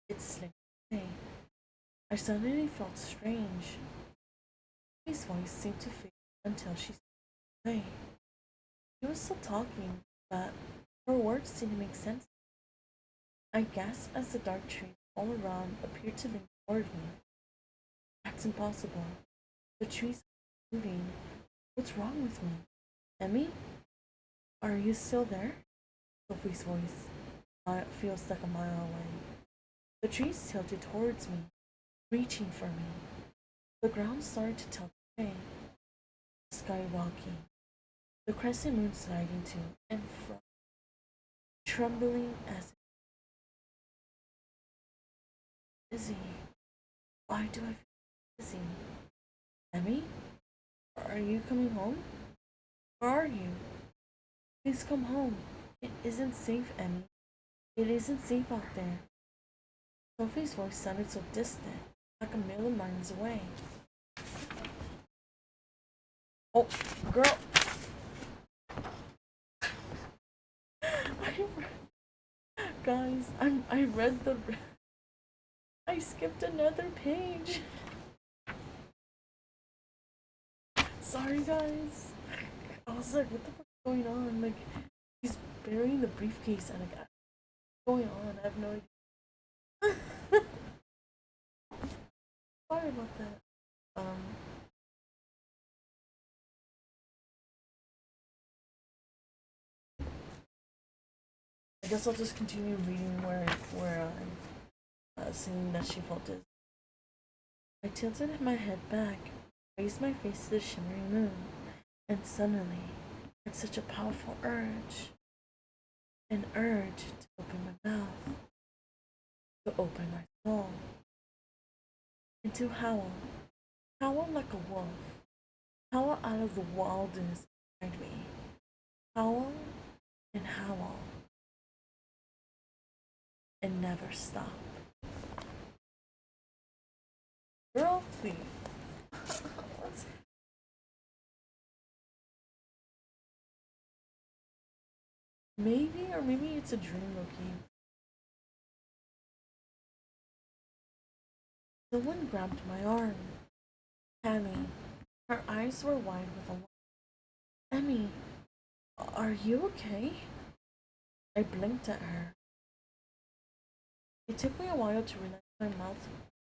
[SPEAKER 1] It slipped away. I suddenly felt strange. His voice seemed to fade until she stepped away. He was still talking, but her words didn't make sense. I gasped as the dark trees all around appeared to lean toward me. That's impossible. The trees are moving. What's wrong with me? Emmy? Are you still there? Sophie's voice feels like a mile away. The trees tilted towards me, reaching for me. The ground started to tilt away. Sky rocking. The crescent moon sliding to and fro, trembling as if dizzy. Why do I feel dizzy? Emmy? Are you coming home? Where are you? Please come home. It isn't safe, Emmy. It isn't safe out there. Sophie's voice sounded so distant, like a million miles away. Oh, girl! Guys, I read the. I skipped another page. Sorry, guys. I was like, what the fuck is going on? Like, he's burying the briefcase, and like, what's going on? I have no idea. Sorry about that. I guess I'll just continue reading where I'm seeing that she felt it. I tilted my head back, raised my face to the shimmering moon, and suddenly, I had such a powerful an urge to open my mouth, to open my soul, and to howl like a wolf, howl out of the wilderness behind me, howl and howl, and never stop. Girl, please. Maybe it's a dream, Loki. Someone grabbed my arm. Callie. Her eyes were wide with alarm. Emmy, are you okay? I blinked at her. It took me a while to realize my mouth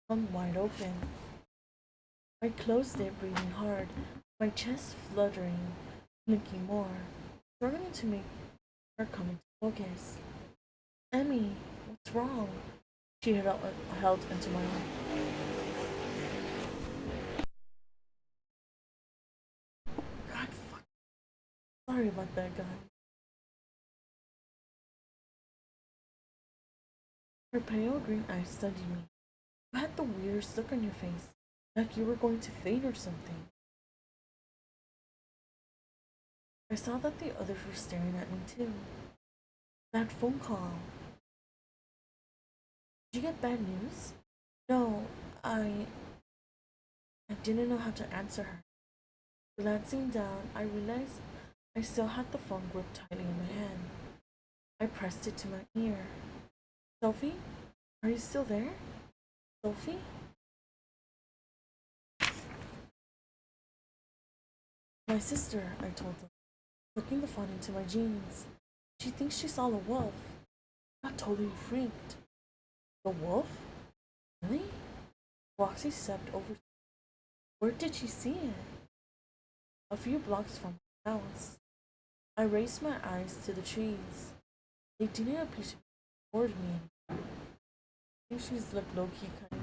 [SPEAKER 1] hung wide open. I closed it, breathing hard, my chest fluttering, blinking more, struggling to make her come into focus. Emmy, what's wrong? She held into my arm. God, fuck. Sorry about that, guy. Her pale green eyes studied me. You had the weirdest look on your face, like you were going to faint or something. I saw that the others were staring at me too. That phone call. Did you get bad news? No, I didn't know how to answer her. Glancing down, I realized I still had the phone gripped tightly in my hand. I pressed it to my ear. Sophie? Are you still there? Sophie? My sister, I told them, tucking the phone into my jeans. She thinks she saw a wolf. I got totally freaked. The wolf? Really? Roxy stepped over. Where did she see it? A few blocks from my house. I raised my eyes to the trees. They didn't appear to be toward me. I think she's like low-key kind of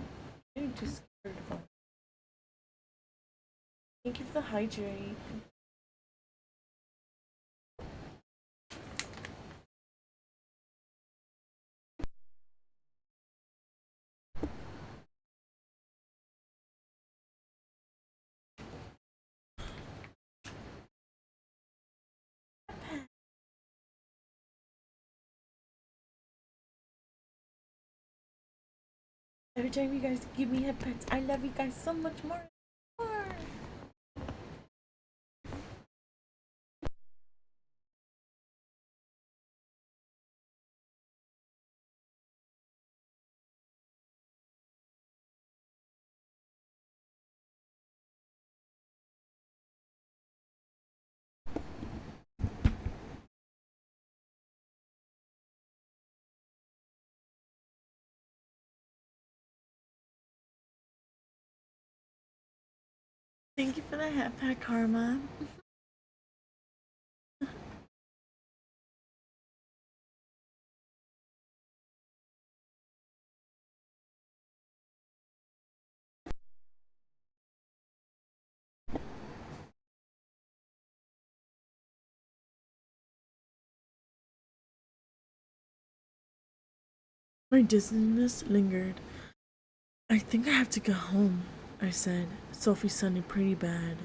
[SPEAKER 1] getting too scared of her. Thank you for the hydrate. Every time you guys give me head pets, I love you guys so much more. Thank you for the hat pack, Karma. My dizziness lingered. I think I have to go home, I said. Sophie sounded pretty bad.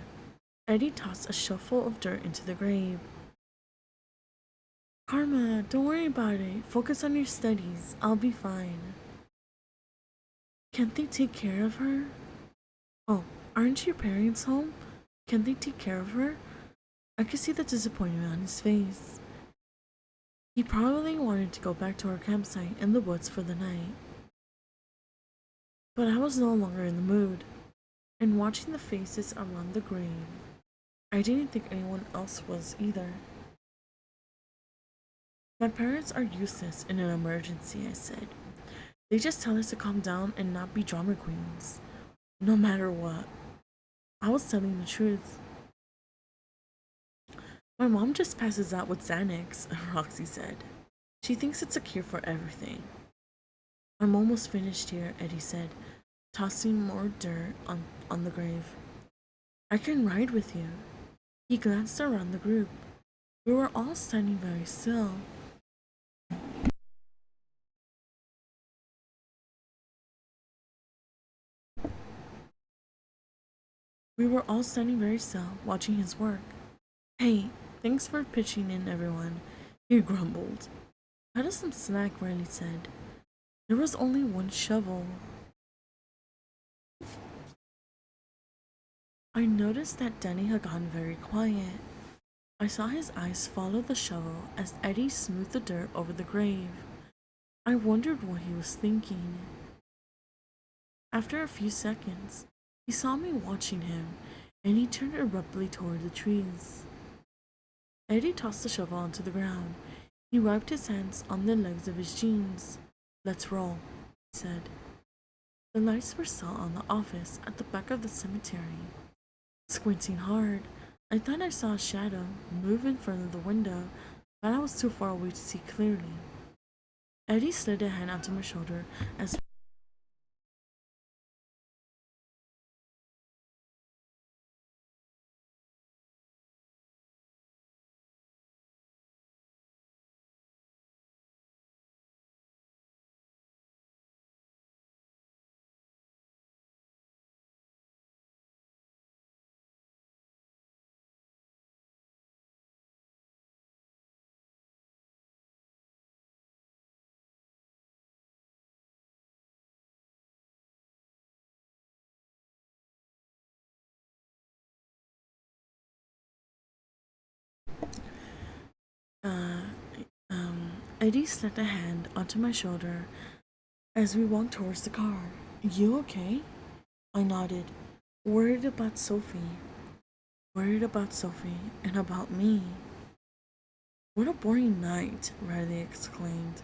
[SPEAKER 1] Eddie tossed a shovelful of dirt into the grave. Karma, don't worry about it. Focus on your studies. I'll be fine. Can't they take care of her? Oh, aren't your parents home? Can't they take care of her? I could see the disappointment on his face. He probably wanted to go back to our campsite in the woods for the night. But I was no longer in the mood, and watching the faces around the grave, I didn't think anyone else was either. My parents are useless in an emergency, I said. They just tell us to calm down and not be drama queens, no matter what. I was telling the truth. My mom just passes out with Xanax, Roxy said. She thinks it's a cure for everything. I'm almost finished here, Eddie said, tossing more dirt on the grave. I can ride with you. He glanced around the group. We were all standing very still. Watching his work. Hey, thanks for pitching in, everyone, he grumbled. How does some snack, Riley said. There was only one shovel. I noticed that Danny had gone very quiet. I saw his eyes follow the shovel as Eddie smoothed the dirt over the grave. I wondered what he was thinking. After a few seconds, He saw me watching him, and he turned abruptly toward the trees. Eddie tossed the shovel onto the ground. He wiped his hands on the legs of his jeans. "Let's roll," he said. The lights were still on the office at the back of the cemetery. Squinting hard, I thought I saw a shadow move in front of the window, but I was too far away to see clearly. Eddie slid a hand onto my shoulder as uh, Eddie slid a hand onto my shoulder as we walked towards the car. "You okay?" I nodded, worried about Sophie. Worried about Sophie and about me. "What a boring night," Riley exclaimed.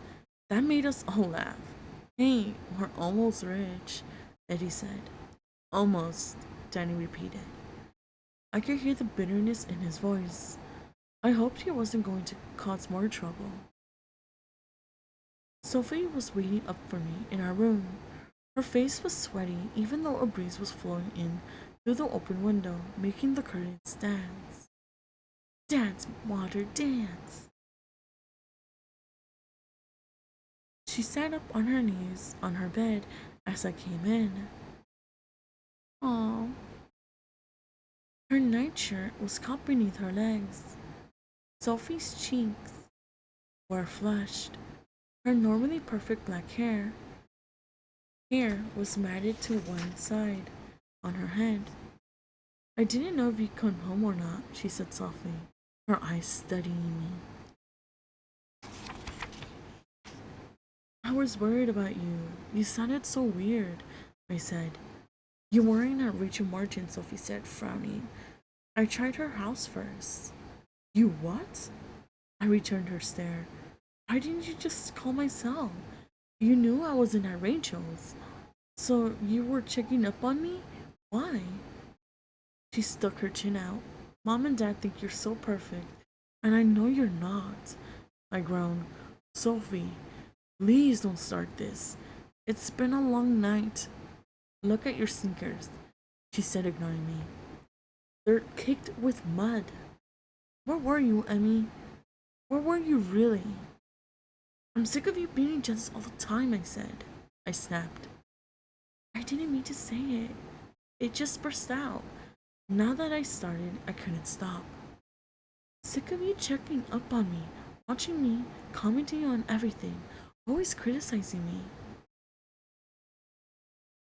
[SPEAKER 1] That made us all laugh. "Hey, we're almost rich," Eddie said. "Almost," Danny repeated. I could hear the bitterness in his voice. I hoped he wasn't going to cause more trouble. Sophie was waiting up for me in our room. Her face was sweaty, even though a breeze was flowing in through the open window, making the curtains dance. "Dance, water, dance." She sat up on her knees on her bed as I came in. Aww. Her nightshirt was caught beneath her legs. Sophie's cheeks were flushed. Her normally perfect black hair was matted to one side on her head. "I didn't know if you'd come home or not," she said softly, her eyes studying me. "I was worried about you. You sounded so weird," I said. "You weren't at Rachel Martin," Sophie said, frowning. "I tried her house first." "You what?" I returned her stare. "Why didn't you just call my cell? You knew I wasn't at Rachel's. So you were checking up on me? Why?" She stuck her chin out. "Mom and Dad think you're so perfect, and I know you're not." I groaned. "Sophie, please don't start this. It's been a long night." "Look at your sneakers," she said, ignoring me. "They're caked with mud." "Where were you, Emmy? Where were you really?" "I'm sick of you being jealous all the time," I said. I snapped. I didn't mean to say it. It just burst out. Now that I started, I couldn't stop. "Sick of you checking up on me, watching me, commenting on everything, always criticizing me.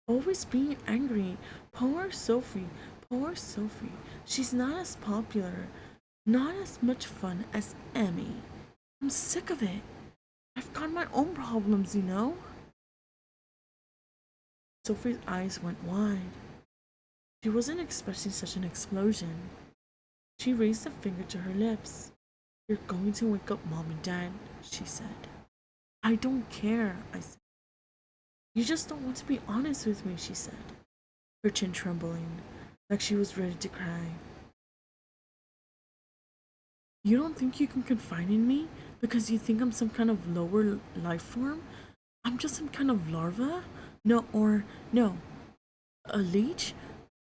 [SPEAKER 1] Always being angry. Poor Sophie, poor Sophie. She's not as popular, not as much fun as Emmy. I'm sick of it. I've got my own problems, you know?" Sophie's eyes went wide. She wasn't expecting such an explosion. She raised a finger to her lips. "You're going to wake up Mom and Dad," she said. "I don't care," I said. "You just don't want to be honest with me," she said, her chin trembling, like she was ready to cry. "You don't think you can confide in me because you think I'm some kind of lower life form? I'm just some kind of larva? No, a leech?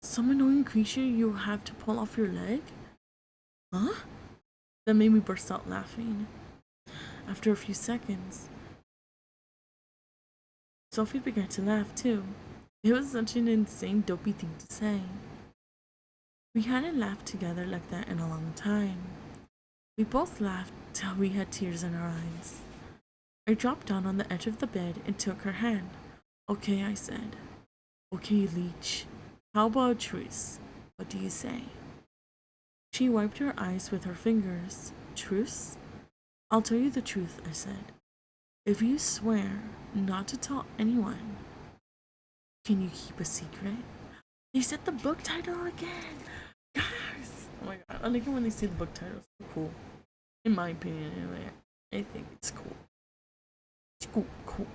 [SPEAKER 1] Some annoying creature you have to pull off your leg?" "Huh?" That made me burst out laughing. After a few seconds, Sophie began to laugh too. It was such an insane, dopey thing to say. We hadn't laughed together like that in a long time. We both laughed till we had tears in our eyes. I dropped down on the edge of the bed and took her hand. "Okay," I said. "Okay, leech. How about a truce? What do you say?" She wiped her eyes with her fingers. "Truce? I'll tell you the truth," I said. "If you swear not to tell anyone." "Can you keep a secret?" They said the book title again. Guys. Oh my god. I like it when they say the book title. It's cool. In my opinion, anyway. I think it's cool. It's cool. Cool.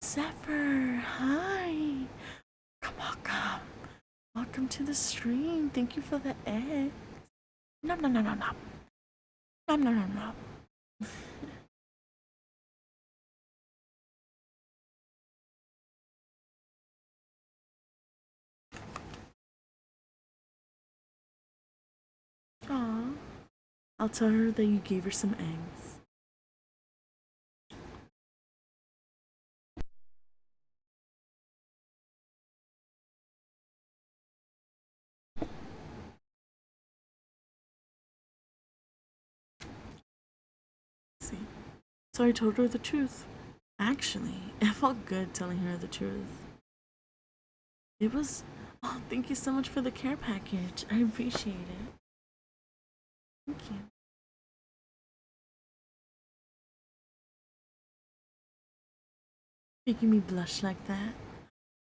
[SPEAKER 1] Zephyr, hi. Come on, come. Welcome to the stream. Thank you for the egg. Nom nom nom nom nom. Nom nom nom nom. Aw. I'll tell her that you gave her some eggs. See? So I told her the truth. Actually, it felt good telling her the truth. It was. Oh, thank you so much for the care package. I appreciate it. Thank you. Making me blush like that.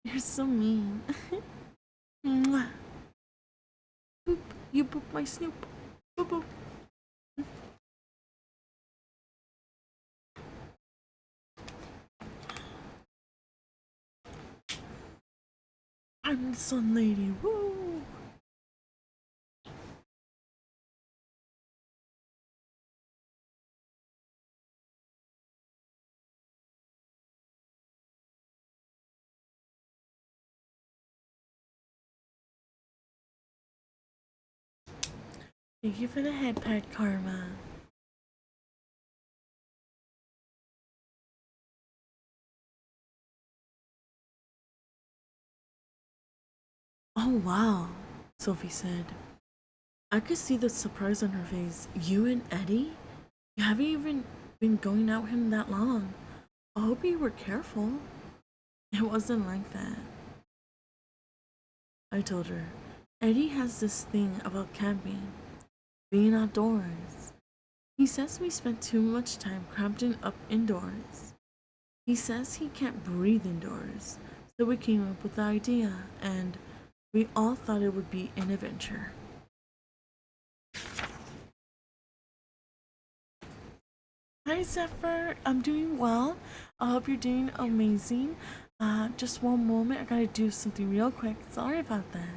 [SPEAKER 1] You're so mean. Mwah. Boop. You boop my snoop. Boop boop. I'm the sun lady. Woo! Thank you for the head pat, Karma. Oh wow, Sophie said. I could see the surprise on her face. You and Eddie? You haven't even been going out with him that long. I hope you were careful. It wasn't like that. I told her. Eddie has this thing about camping, being outdoors. He says we spend too much time cramped up indoors. He says he can't breathe indoors, so we came up with the idea, and we all thought it would be an adventure. Hi Zephyr, I'm doing well. I hope you're doing amazing. Just one moment, I gotta do something real quick. Sorry about that.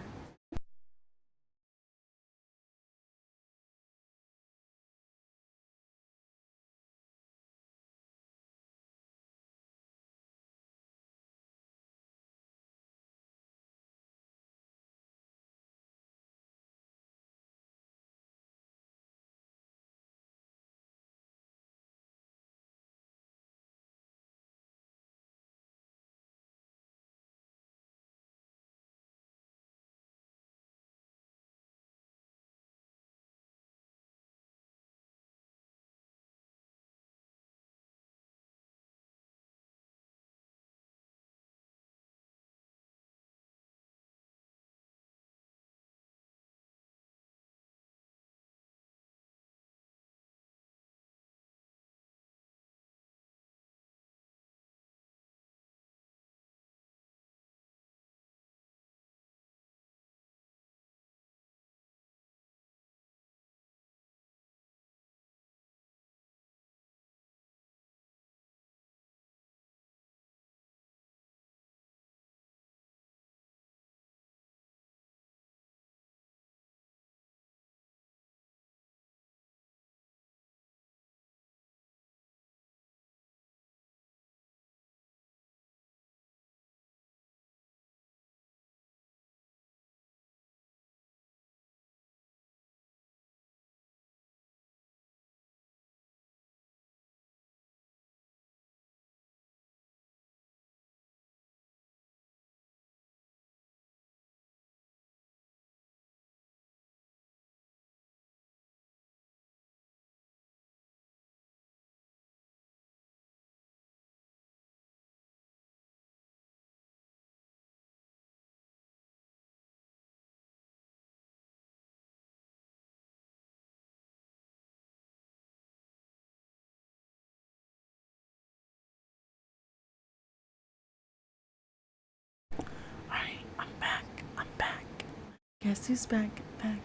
[SPEAKER 1] Guess who's back, back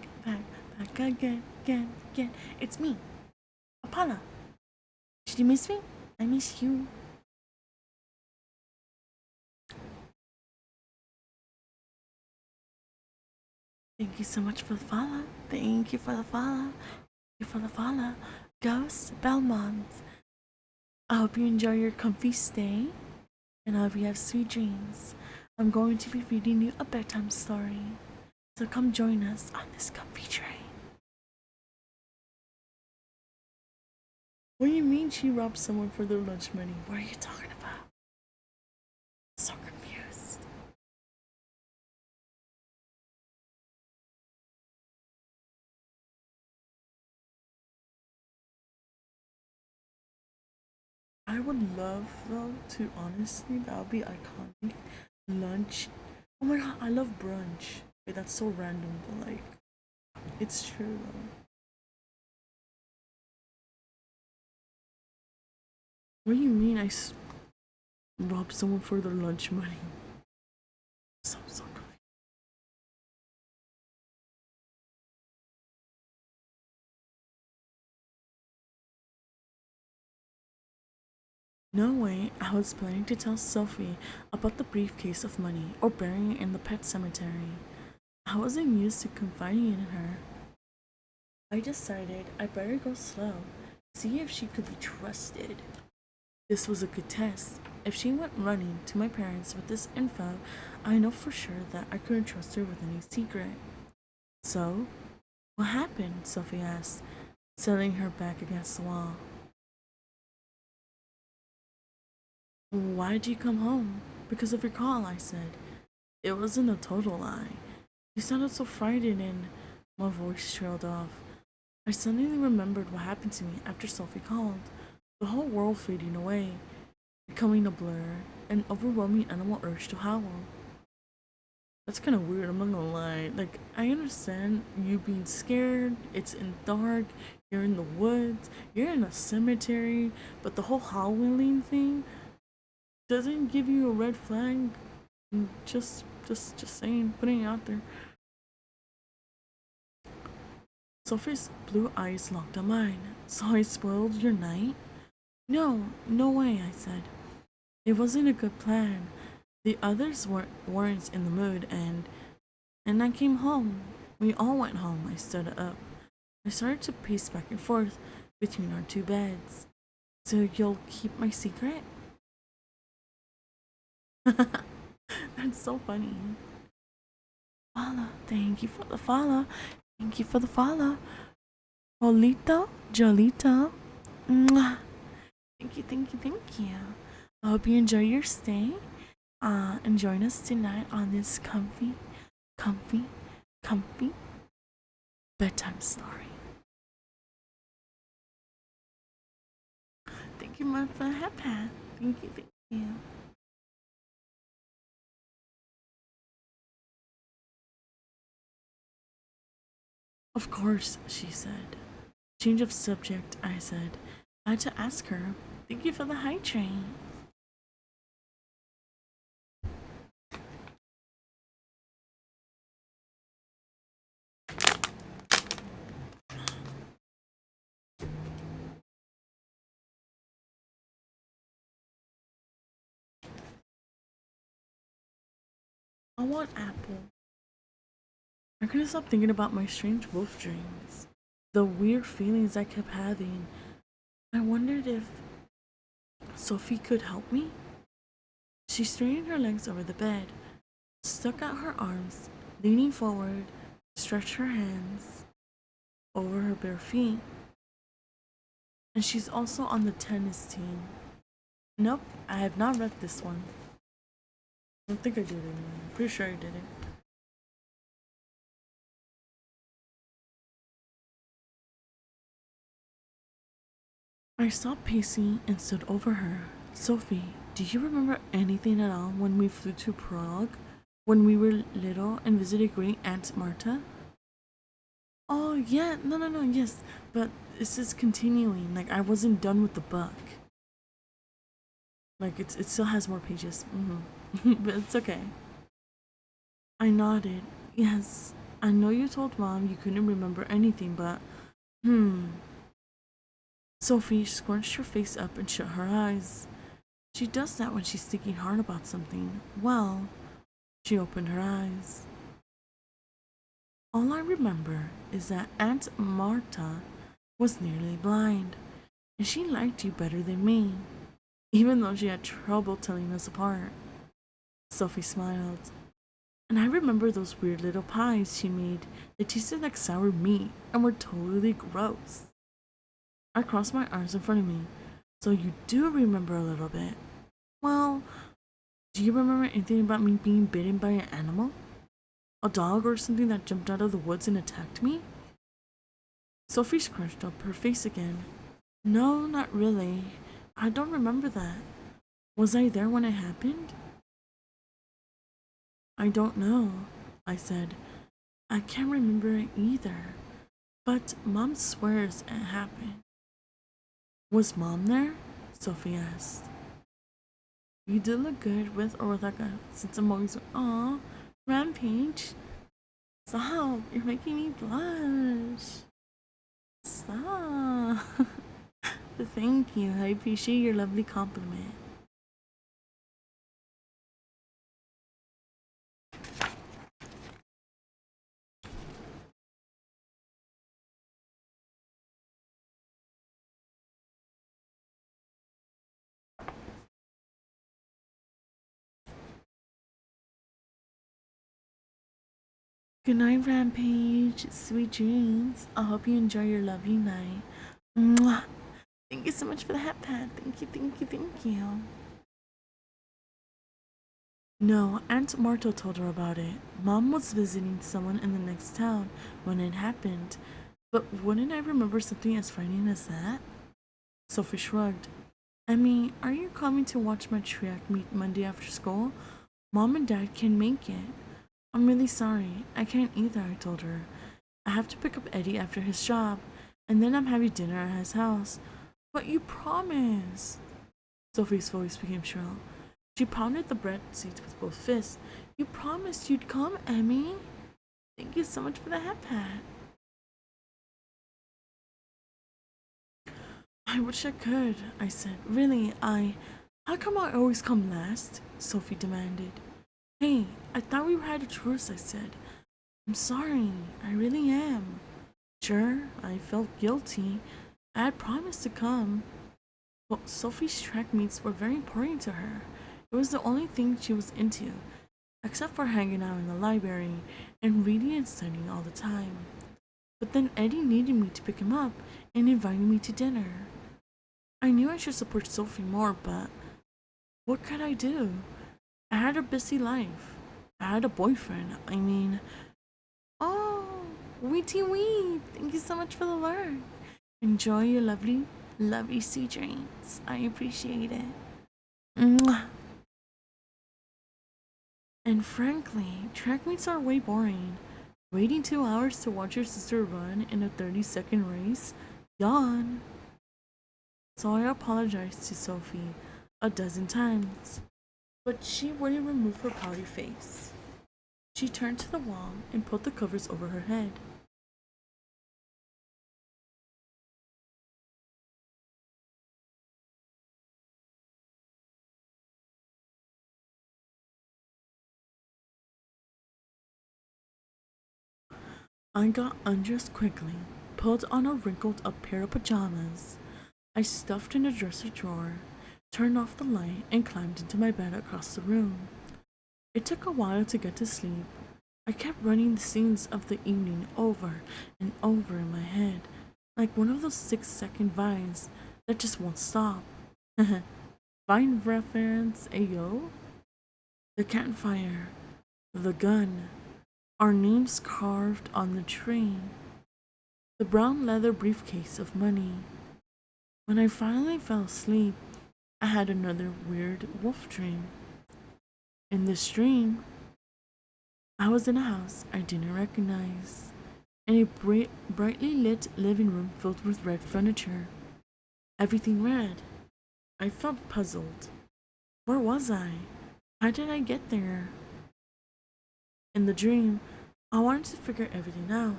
[SPEAKER 1] again. It's me, Apolla. Did you miss me? I miss you. Thank you so much for the follow. Thank you for the follow. Thank you for the follow. Ghost Belmont. I hope you enjoy your comfy stay, and I hope you have sweet dreams. I'm going to be reading you a bedtime story, so come join us on this comfy train. What do you mean she robbed someone for their lunch money? What are you talking about? So confused. I would love, though, to honestly, that would be iconic. Lunch. Oh my god, I love brunch. Wait, that's so random, but like, it's true though. What do you mean robbed someone for their lunch money? So confused. No way, I was planning to tell Sophie about the briefcase of money or burying it in the pet cemetery. I wasn't used to confiding in her. I decided I better go slow, see if she could be trusted. This was a good test. If she went running to my parents with this info, I know for sure that I couldn't trust her with any secret. So, what happened? Sophie asked, settling her back against the wall. Why'd you come home? Because of your call, I said. It wasn't a total lie. You sounded so frightened and my voice trailed off. I suddenly remembered what happened to me after Sophie called. The whole world fading away, becoming a blur, an overwhelming animal urge to howl. That's kind of weird, I'm not gonna lie. Like, I understand you being scared, it's in dark, you're in the woods, you're in a cemetery, but the whole howling thing doesn't give you a red flag. Just saying, putting it out there. Sophie's blue eyes locked on mine. So I spoiled your night? No, no way, I said. It wasn't a good plan. The others weren't in the mood, and I came home. We all went home. I stood up. I started to pace back and forth between our two beds. So you'll keep my secret? That's so funny. Follow. Thank you for the follow. Thank you for the follow. Jolito, Jolito. Mwah. Thank you. I hope you enjoy your stay. And join us tonight on this comfy bedtime story. Thank you, my fun hat pat. Thank you. Of course, she said. Change of subject, I said. I had to ask her. Thank you for the high train. I want apple. I couldn't stop thinking about my strange wolf dreams. The weird feelings I kept having. I wondered if Sophie could help me. She straightened her legs over the bed, stuck out her arms, leaning forward, stretched her hands over her bare feet. And she's also on the tennis team. Nope, I have not read this one. I don't think I did anyway. I'm pretty sure I didn't. I stopped pacing and stood over her. Sophie, do you remember anything at all when we flew to Prague? When we were little and visited Great Aunt Marta? Oh, yeah, no, yes, but this is continuing. Like, I wasn't done with the book. Like, it still has more pages. But it's okay. I nodded. Yes, I know you told Mom you couldn't remember anything, but hmm. Sophie scrunched her face up and shut her eyes. She does that when she's thinking hard about something. Well, she opened her eyes. All I remember is that Aunt Marta was nearly blind, and she liked you better than me, even though she had trouble telling us apart. Sophie smiled. And I remember those weird little pies she made that tasted like sour meat and were totally gross. I crossed my arms in front of me. So you do remember a little bit. Well, do you remember anything about me being bitten by an animal? A dog or something that jumped out of the woods and attacked me? Sophie scrunched up her face again. No, not really. I don't remember that. Was I there when it happened? I don't know, I said. I can't remember it either. But Mom swears it happened. Was Mom there? Sophie asked. You do look good with or without a sense of always. Aw, Rampage. Stop, you're making me blush. Stop. Thank you, I appreciate your lovely compliment. Good night, Rampage. Sweet dreams. I hope you enjoy your lovely night. Mwah. Thank you so much for the hat pad. Thank you, thank you, thank you. No, Aunt Marta told her about it. Mom was visiting someone in the next town when it happened. But wouldn't I remember something as frightening as that? Sophie shrugged. Emmy, are you coming to watch my track meet Monday after school? Mom and Dad can make it. I'm really sorry. I can't either, I told her. I have to pick up Eddie after his job, and then I'm having dinner at his house. But you promised. Sophie's voice became shrill. She pounded the bread seats with both fists. You promised you'd come, Emmy. Thank you so much for the hat pat. I wish I could, I said. Really, How come I always come last? Sophie demanded. Hey, I thought we had a truce, I said. I'm sorry, I really am. Sure, I felt guilty. I had promised to come. Well, Sophie's track meets were very important to her. It was the only thing she was into, except for hanging out in the library and reading and studying all the time. But then Eddie needed me to pick him up and invited me to dinner. I knew I should support Sophie more, but what could I do? I had a busy life. I had a boyfriend. I mean, oh, Weety Wee, thank you so much for the lurk. Enjoy your lovely, lovely sea dreams. I appreciate it. Mwah. And frankly, track meets are way boring. Waiting 2 hours to watch your sister run in a 30-second race? Yawn. So I apologized to Sophie a dozen times, but she wouldn't remove her pouty face. She turned to the wall and pulled the covers over her head. I got undressed quickly, pulled on a wrinkled up pair of pajamas. I stuffed in a dresser drawer, turned off the light, and climbed into my bed across the room. It took a while to get to sleep. I kept running the scenes of the evening over and over in my head, like one of those 6-second vines that just won't stop. Vine reference, ayo? The campfire, the gun, our names carved on the train, the brown leather briefcase of money. When I finally fell asleep, I had another weird wolf dream. In this dream, I was in a house I didn't recognize, in a brightly lit living room filled with red furniture. Everything red. I felt puzzled. Where was I? How did I get there? In the dream, I wanted to figure everything out.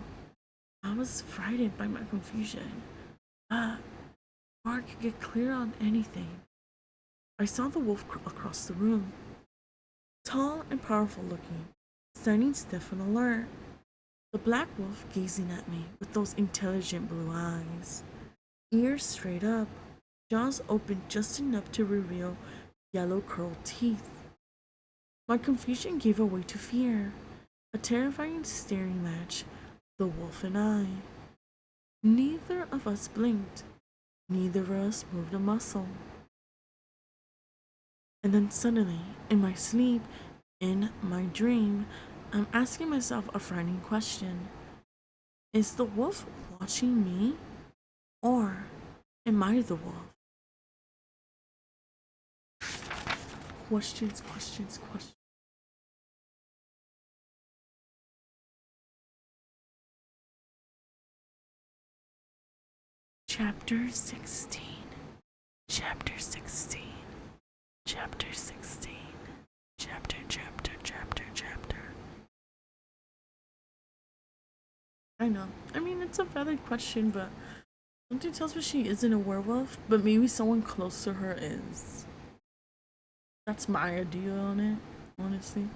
[SPEAKER 1] I was frightened by my confusion. Before I could get clear on anything, I saw the wolf across the room. Tall and powerful looking, standing stiff and alert. The black wolf gazing at me with those intelligent blue eyes. Ears straight up, jaws open just enough to reveal yellow curled teeth. My confusion gave way to fear. A terrifying staring match, the wolf and I. Neither of us blinked. Neither of us moved a muscle. And then suddenly, in my sleep, in my dream, I'm asking myself a frightening question. Is the wolf watching me? Or am I the wolf? Questions, questions, questions. Chapter 16. Chapter 16. Chapter 16. Chapter. I know. I mean, it's a valid question, but something tells me she isn't a werewolf, but maybe someone close to her is. That's my idea on it, honestly.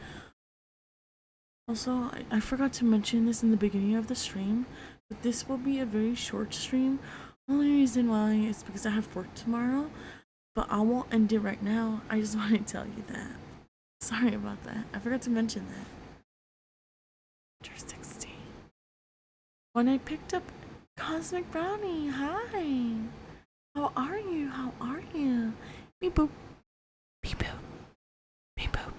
[SPEAKER 1] Also, I forgot to mention this in the beginning of the stream, but this will be a very short stream. Only reason why is because I have work tomorrow, but I won't end it right now. I just want to tell you that. Sorry about that. I forgot to mention that. Chapter 16. When I picked up Cosmic Brownie, hi! How are you? How are you? Beep boop. Beep boop. Beep boop.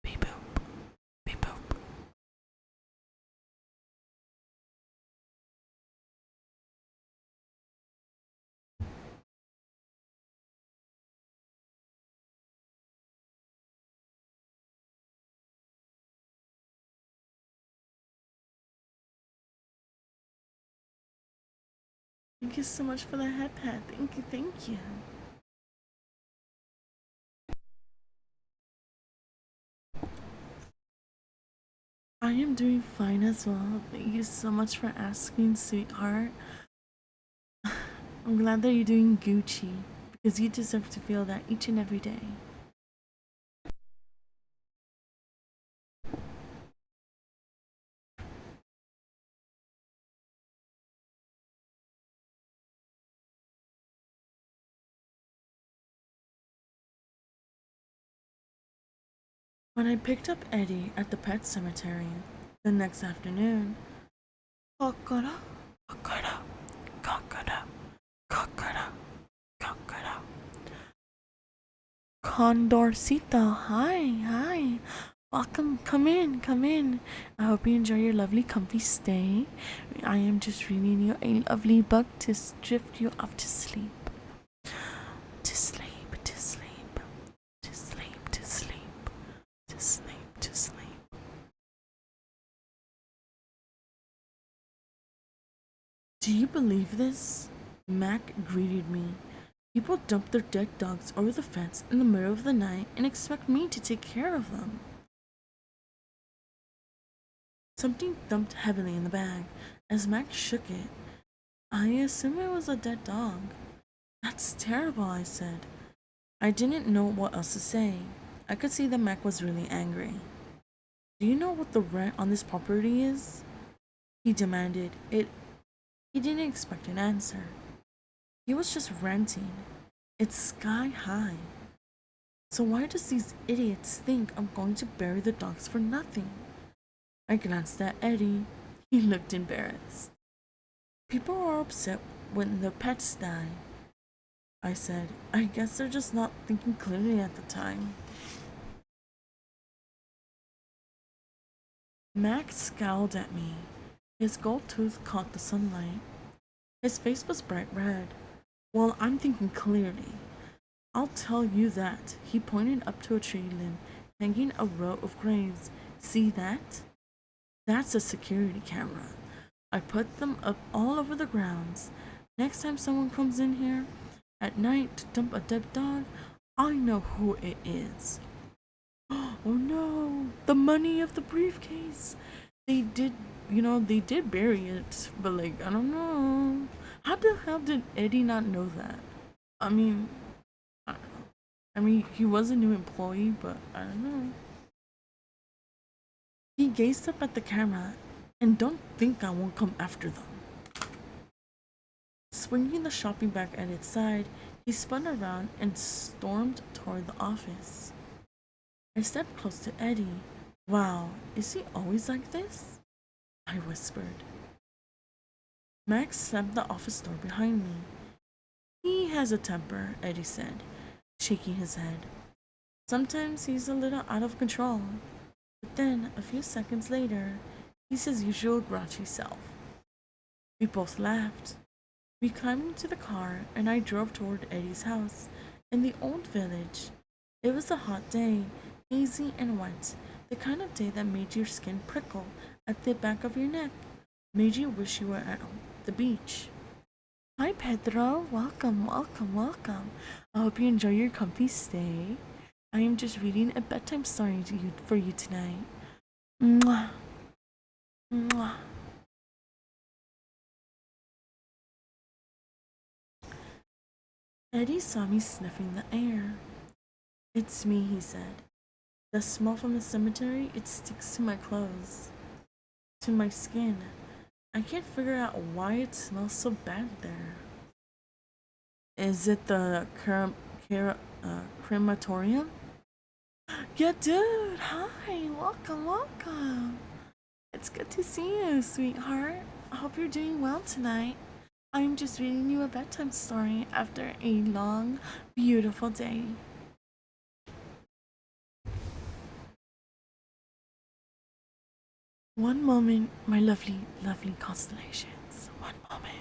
[SPEAKER 1] Beep boop. Beep boop. Thank you so much for the head pat. Thank you, thank you. I am doing fine as well. Thank you so much for asking, sweetheart. I'm glad that you're doing Gucci because you deserve to feel that each and every day. When I picked up Eddie at the pet cemetery the next afternoon, Kokoro, Kokoro, Kokoro, Kokoro, Kokoro. Condorcito, hi. Welcome, come in, come in. I hope you enjoy your lovely comfy stay. I am just reading you a lovely book to drift you off to sleep. To sleep, to sleep, to sleep, to sleep, to sleep, to sleep. Do you believe this? Mac greeted me. People dump their dead dogs over the fence in the middle of the night and expect me to take care of them. Something thumped heavily in the bag as Mac shook it. I assume it was a dead dog. That's terrible, I said. I didn't know what else to say. I could see that Mac was really angry. Do you know what the rent on this property is? He demanded. He didn't expect an answer. He was just ranting. It's sky high. So why does these idiots think I'm going to bury the dogs for nothing? I glanced at Eddie. He looked embarrassed. People are upset when the pets die. I said, I guess they're just not thinking clearly at the time. Max scowled at me. His gold tooth caught the sunlight. His face was bright red. Well, I'm thinking clearly. I'll tell you that. He pointed up to a tree limb, hanging a row of graves. See that? That's a security camera. I put them up all over the grounds. Next time someone comes in here at night to dump a dead dog, I know who it is. Oh no, the money of the briefcase. They did, they did bury it, but like, I don't know. How the hell did Eddie not know that? I mean, I don't know. I mean, he was a new employee, but I don't know. He gazed up at the camera, and don't think I won't come after them. Swinging the shopping bag at its side, he spun around and stormed toward the office. I stepped close to Eddie. Wow, is he always like this? I whispered. Max slammed the office door behind me. He has a temper, Eddie said, shaking his head. Sometimes he's a little out of control, but then, a few seconds later, he's his usual grouchy self. We both laughed. We climbed into the car and I drove toward Eddie's house in the old village. It was a hot day, hazy and wet, the kind of day that made your skin prickle at the back of your neck, made you wish you were at the beach. Hi, Pedro. Welcome, welcome, welcome. I hope you enjoy your comfy stay. I am just reading a bedtime story for you tonight. Mwah, mwah. Eddie saw me sniffing the air. It's me, he said. The smell from the cemetery, it sticks to my clothes, to my skin. I can't figure out why it smells so bad there. Is it the crematorium? Yeah, dude. Hi. Welcome, welcome. It's good to see you, sweetheart. I hope you're doing well tonight. I'm just reading you a bedtime story after a long, beautiful day. One moment, my lovely, lovely constellations. One moment.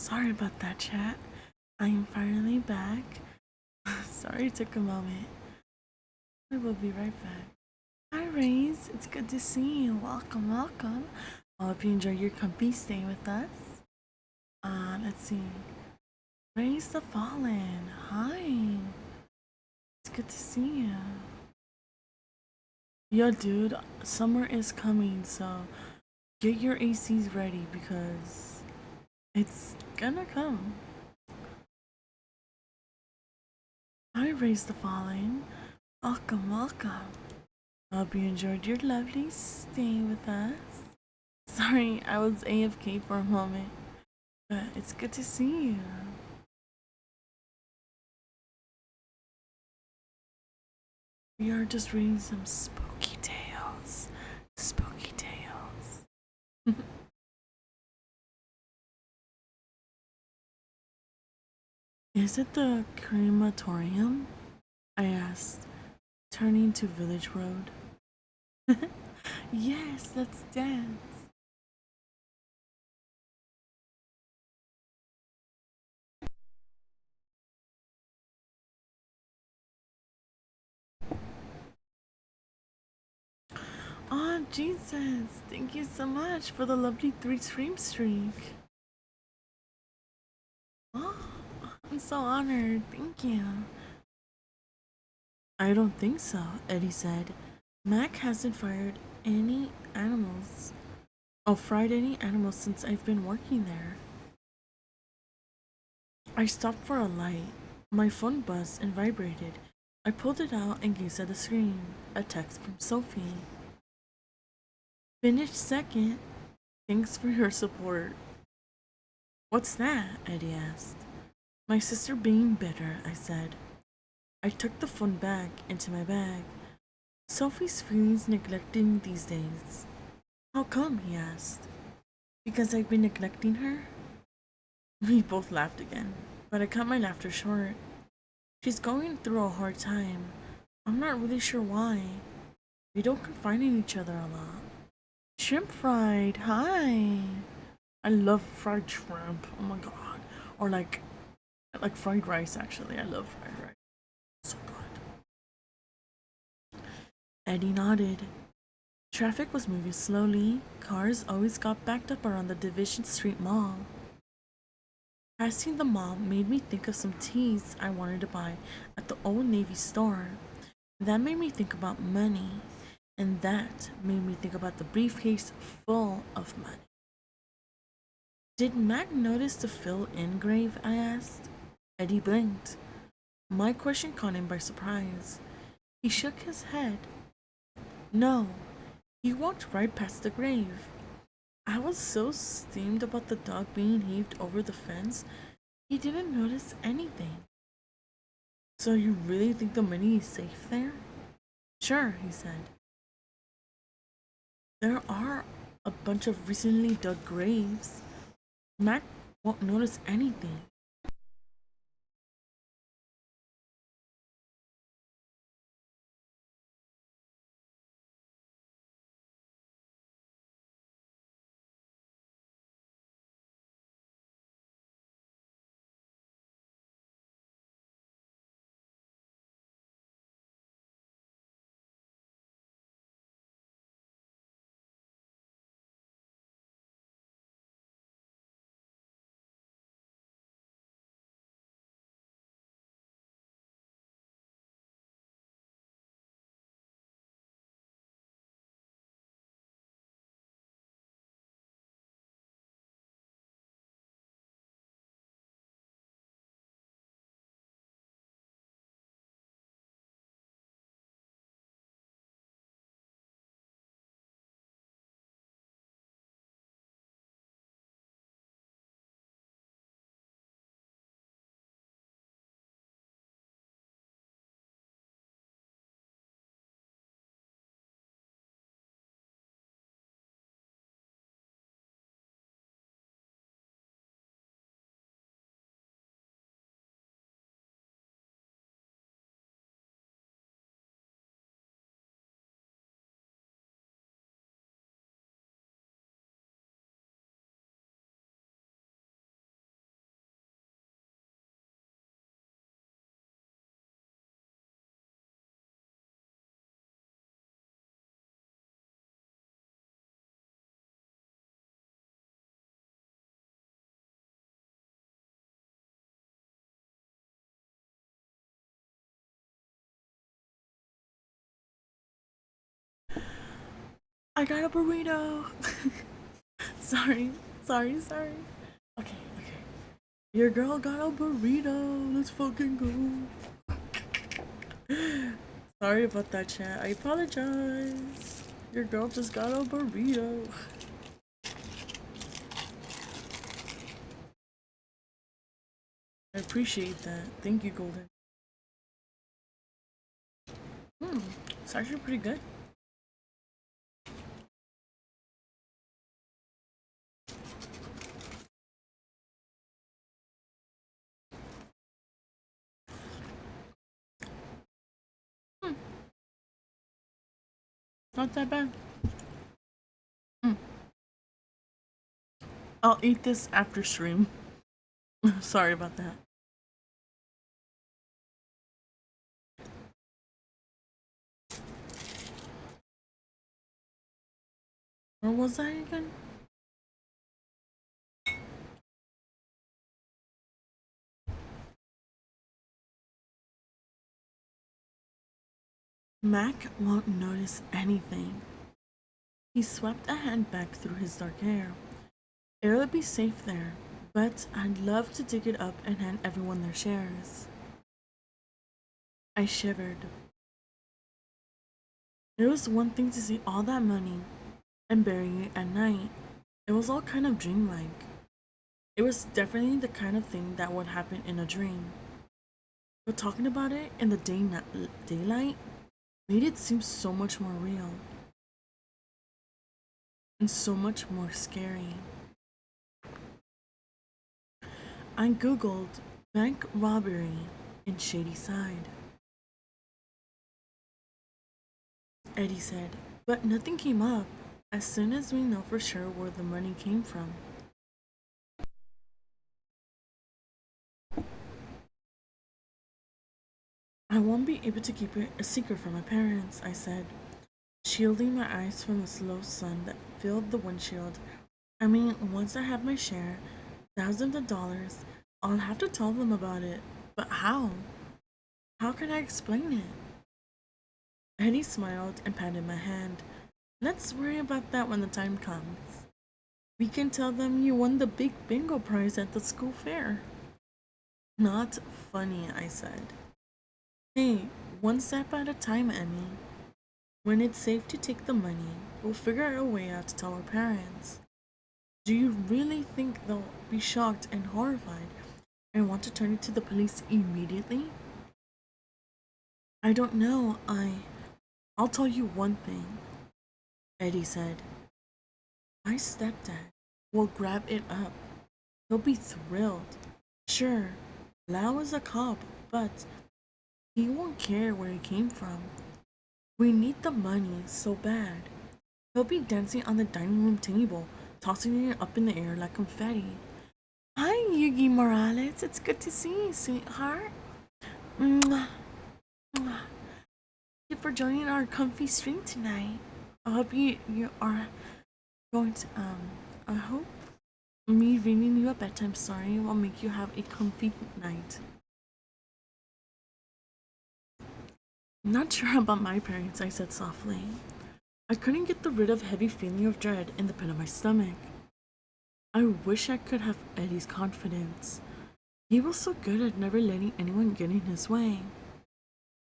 [SPEAKER 1] Sorry about that, chat. I am finally back. Sorry it took a moment. I will be right back. Hi, Rays. It's good to see you. Welcome, welcome. I hope you enjoy your comfy stay with us. Let's see. Raise the Fallen. Hi. It's good to see you. Yo, dude, summer is coming, so get your ACs ready because it's gonna come. Hi, Raise the Fallen. Welcome, welcome. Hope you enjoyed your lovely stay with us. Sorry, I was AFK for a moment, but it's good to see you. We are just reading some spooky tales. Spooky tales. Is it the crematorium? I asked, turning to Village Road. Yes, let's dance. Oh, Jesus. Thank you so much for the lovely 3 stream streak. Oh, I'm so honored. Thank you. I don't think so, Eddie said. Mac hasn't fired any animals. Oh, fried any animals since I've been working there. I stopped for a light. My phone buzzed and vibrated. I pulled it out and gazed at the screen. A text from Sophie. Finished second. Thanks for your support. What's that? Eddie asked. My sister being bitter, I said. I took the phone back into my bag. Sophie's feelings neglected these days. How come? He asked. Because I've been neglecting her? We both laughed again, but I cut my laughter short. She's going through a hard time. I'm not really sure why. We don't confide in each other a lot. Shrimp fried, hi! I love fried shrimp, oh my god. Or like fried rice actually, I love fried rice. So good. Eddie nodded. Traffic was moving slowly. Cars always got backed up around the Division Street Mall. Passing the mall made me think of some teas I wanted to buy at the Old Navy store. That made me think about money, and that made me think about the briefcase full of money. Did Mac notice the fill in grave? I asked. Eddie blinked. My question caught him by surprise. He shook his head. No, he walked right past the grave. I was so steamed about the dog being heaved over the fence, he didn't notice anything. So you really think the money is safe there? Sure, he said. There are a bunch of recently dug graves. Mac won't notice anything. I got a burrito. sorry, sorry. Okay. Your girl got a burrito. Let's fucking go. Sorry about that, chat. I apologize. Your girl just got a burrito. I appreciate that. Thank you, Golden. It's actually pretty good. Not that bad. I'll eat this after stream. Sorry about that. Where was I again? Mac won't notice anything. He swept a hand back through his dark hair. It'll be safe there, but I'd love to dig it up and hand everyone their shares. I shivered. It was one thing to see all that money and bury it at night. It was all kind of dreamlike. It was definitely the kind of thing that would happen in a dream. But talking about it in the daylight made it seem so much more real and so much more scary. I googled bank robbery in Shady Side. Eddie said, but nothing came up as soon as we know for sure where the money came from. I won't be able to keep it a secret from my parents, I said, shielding my eyes from the slow sun that filled the windshield. I mean, once I have my share, thousands of dollars, I'll have to tell them about it. But how? How can I explain it? Eddie smiled and patted my hand. Let's worry about that when the time comes. We can tell them you won the big bingo prize at the school fair. Not funny, I said. Hey, one step at a time, Emmy. When it's safe to take the money, we'll figure out a way out to tell our parents. Do you really think they'll be shocked and horrified and want to turn it to the police immediately? I don't know. I'll tell you one thing, Eddie said. My stepdad will grab it up. He'll be thrilled. Sure, Lau is a cop, but he won't care where it came from. We need the money so bad. He'll be dancing on the dining room table, tossing it up in the air like confetti. Hi, Yugi Morales. It's good to see you, sweetheart. Mwah. Mwah. Thank you for joining our comfy stream tonight. I hope you are going to I hope me reading you a bedtime story will make you have a comfy night. Not sure about my parents, I said softly. I couldn't get rid of heavy feeling of dread in the pit of my stomach. I wish I could have Eddie's confidence. He was so good at never letting anyone get in his way.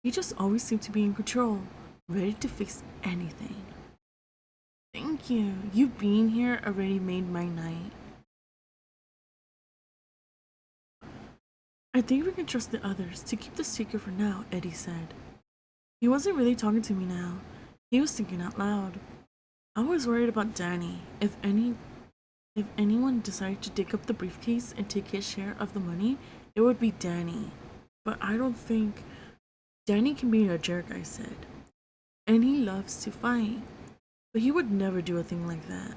[SPEAKER 1] He just always seemed to be in control, ready to face anything. Thank you. You being here already made my night. I think we can trust the others to keep the secret for now, Eddie said. He wasn't really talking to me now. He was thinking out loud. I was worried about Danny. If anyone decided to dig up the briefcase and take his share of the money, it would be Danny. But I don't think Danny can be a jerk, I said. And he loves to fight. But he would never do a thing like that.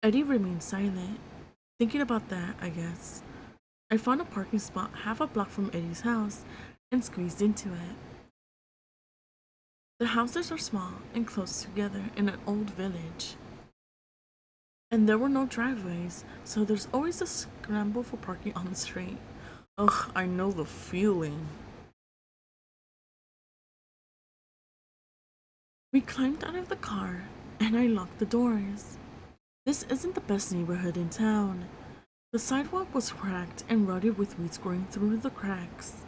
[SPEAKER 1] Eddie remained silent, thinking about that, I guess. I found a parking spot half a block from Eddie's house and squeezed into it. The houses are small and close together in an old village. And there were no driveways, so there's always a scramble for parking on the street. Ugh, I know the feeling. We climbed out of the car and I locked the doors. This isn't the best neighborhood in town. The sidewalk was cracked and rotted with weeds growing through the cracks.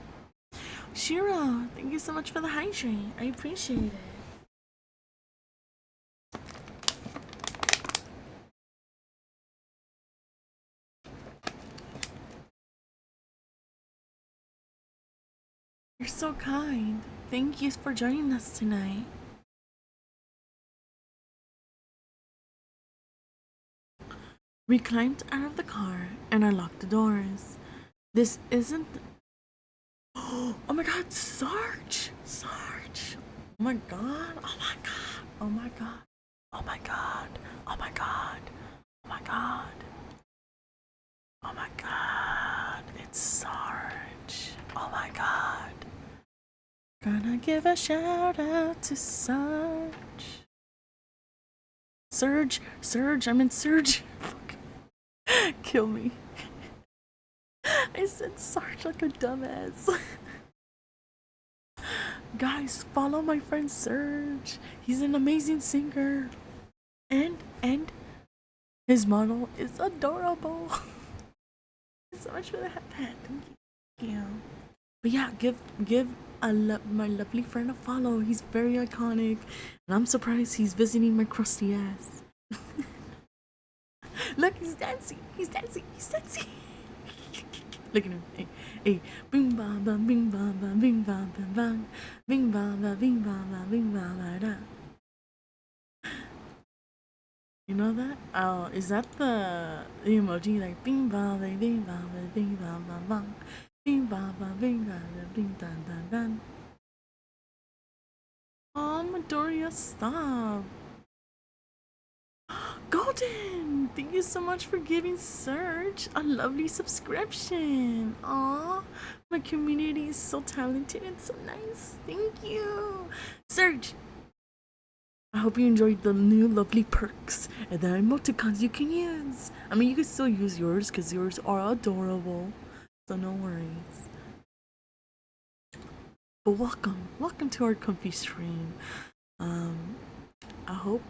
[SPEAKER 1] Shira, thank you so much for the hydrate. I appreciate it. You're so kind. Thank you for joining us tonight. We climbed out of the car and I locked the doors. This isn't. Oh my god, Sarge! Sarge! Oh my god! Oh my god! Oh my god! Oh my god! Oh my god! Oh my god! Oh my god! It's Sarge! Oh my god! Gonna give a shout out to Sarge. Surge, I meant Surge. Kill me. I said Sarge like a dumbass. Guys, follow my friend Surge. He's an amazing singer. And his model is adorable. Thanks so much for the hat. Thank you. But yeah, give my lovely friend a follow. He's very iconic. And I'm surprised he's visiting my crusty ass. Look, he's dancing. He's dancing. He's dancing. Look at him. Hey, hey. Bing ba ba bing ba ba bing ba ba bang. Bing ba ba bing ba ba bing ba ba da. You know that? Oh, is that the emoji like bing ba ba bing ba ba bing ba ba bang. Bing ba ba bing ba ba bing dan dan dan. Oh, Midoriya, stop. Golden! Thank you so much for giving Serge a lovely subscription. Aw, my community is so talented and so nice. Thank you. Serge, I hope you enjoyed the new lovely perks and the emoticons you can use. I mean, you can still use yours because yours are adorable. So no worries. But welcome to our comfy stream. I hope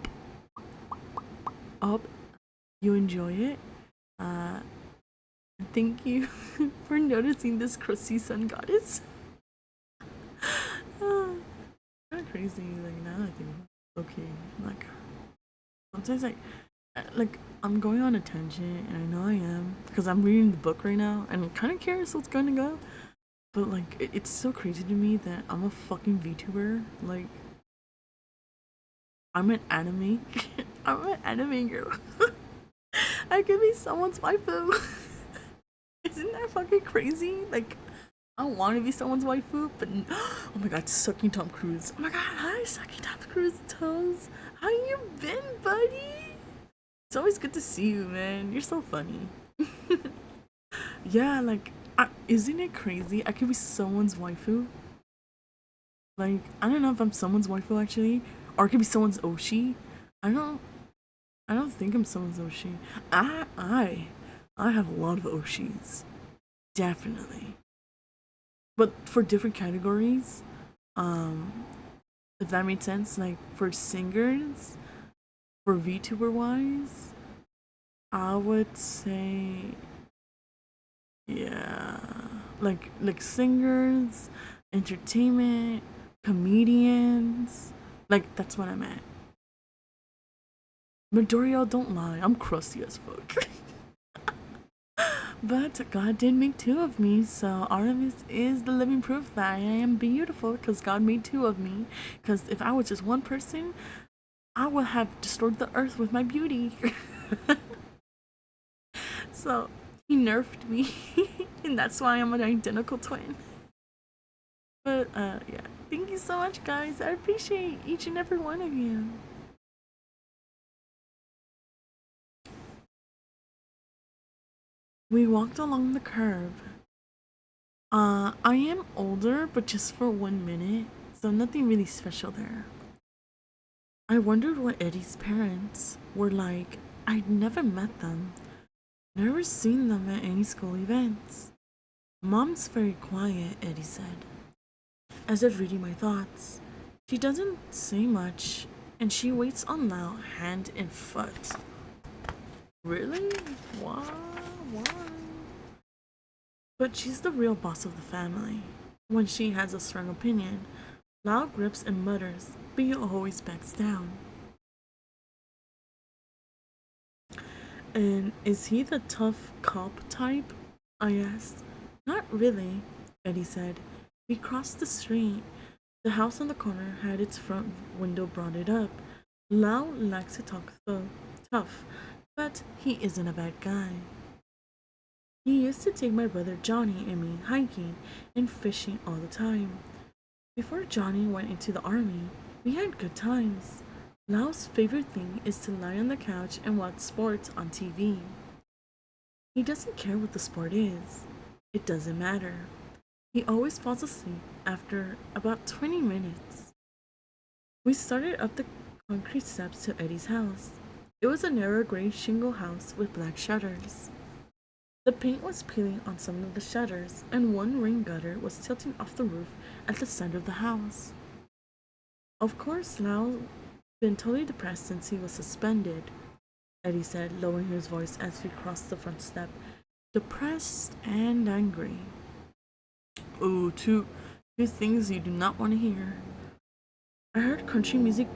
[SPEAKER 1] you enjoy it. Thank you for noticing this crusty sun goddess. Kind of crazy, like now I think. Okay, like sometimes like I'm going on a tangent, and I know I am because I'm reading the book right now, and I'm kind of curious what's going to go. But like, it's so crazy to me that I'm a fucking VTuber. Like, I'm an anime. I'm an anime girl. I could be someone's waifu. Isn't that fucking crazy? Like, I want to be someone's waifu, but oh my god, sucking Tom Cruise. Oh my god, hi, sucking Tom Cruise toes. How you been, buddy? It's always good to see you, man. You're so funny. Yeah, like, isn't it crazy? I could be someone's waifu. Like, I don't know if I'm someone's waifu actually, or it could be someone's Oshi. I don't think I'm someone's Oshi. I have a lot of Oshis. Definitely. But for different categories, if that makes sense, like for singers, for VTuber wise, I would say, yeah, like singers, entertainment, comedians, like that's what I meant. Midoriya, don't lie, I'm crusty as fuck. But God did make two of me, so Artemis is the living proof that I am beautiful because God made two of me. Because if I was just one person, I would have destroyed the earth with my beauty. So he nerfed me, and that's why I'm an identical twin. But yeah, thank you so much, guys. I appreciate each and every one of you. We walked along the curb. I am older, but just for 1 minute, so nothing really special there. I wondered what Eddie's parents were like. I'd never met them, never seen them at any school events. Mom's very quiet, Eddie said, as if reading my thoughts. She doesn't say much, and she waits on Lao hand and foot. Really? Why? Why? But she's the real boss of the family. When she has a strong opinion, Lao grips and mutters, but he always backs down. And is he the tough cop type? I asked. Not really, Eddie said. We crossed the street. The house on the corner had its front window boarded up. Lao likes to talk tough, but he isn't a bad guy. He used to take my brother Johnny and me hiking and fishing all the time. Before Johnny went into the army, we had good times. Lao's favorite thing is to lie on the couch and watch sports on TV. He doesn't care what the sport is. It doesn't matter. He always falls asleep after about 20 minutes. We started up the concrete steps to Eddie's house. It was a narrow gray shingle house with black shutters. The paint was peeling on some of the shutters, and one rain gutter was tilting off the roof at the center of the house. Of course, Lao been totally depressed since he was suspended, Eddie said, lowering his voice as we crossed the front step. Depressed and angry. Oh, two things you do not want to hear. I heard country music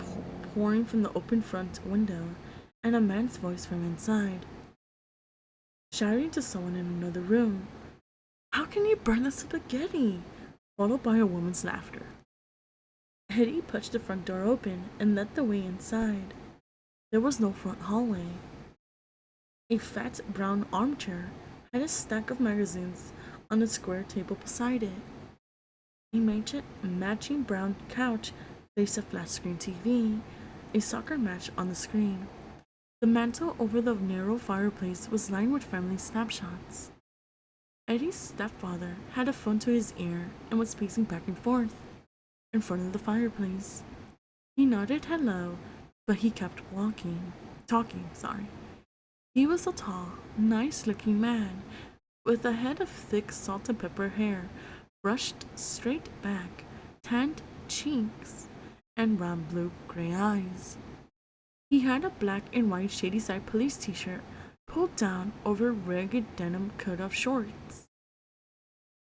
[SPEAKER 1] pouring from the open front window, and a man's voice from inside, shouting to someone in another room. How can you burn the spaghetti? Followed by a woman's laughter. Eddie pushed the front door open and led the way inside. There was no front hallway. A fat brown armchair had a stack of magazines on a square table beside it. A matching brown couch faced a flat-screen TV, a soccer match on the screen. The mantel over the narrow fireplace was lined with family snapshots. Eddie's stepfather had a phone to his ear and was pacing back and forth in front of the fireplace. He nodded hello, but he kept talking. He was a tall, nice-looking man with a head of thick salt and pepper hair, brushed straight back, tanned cheeks, and round blue-gray eyes. He had a black and white shady side police t-shirt pulled down over ragged denim cut-off shorts.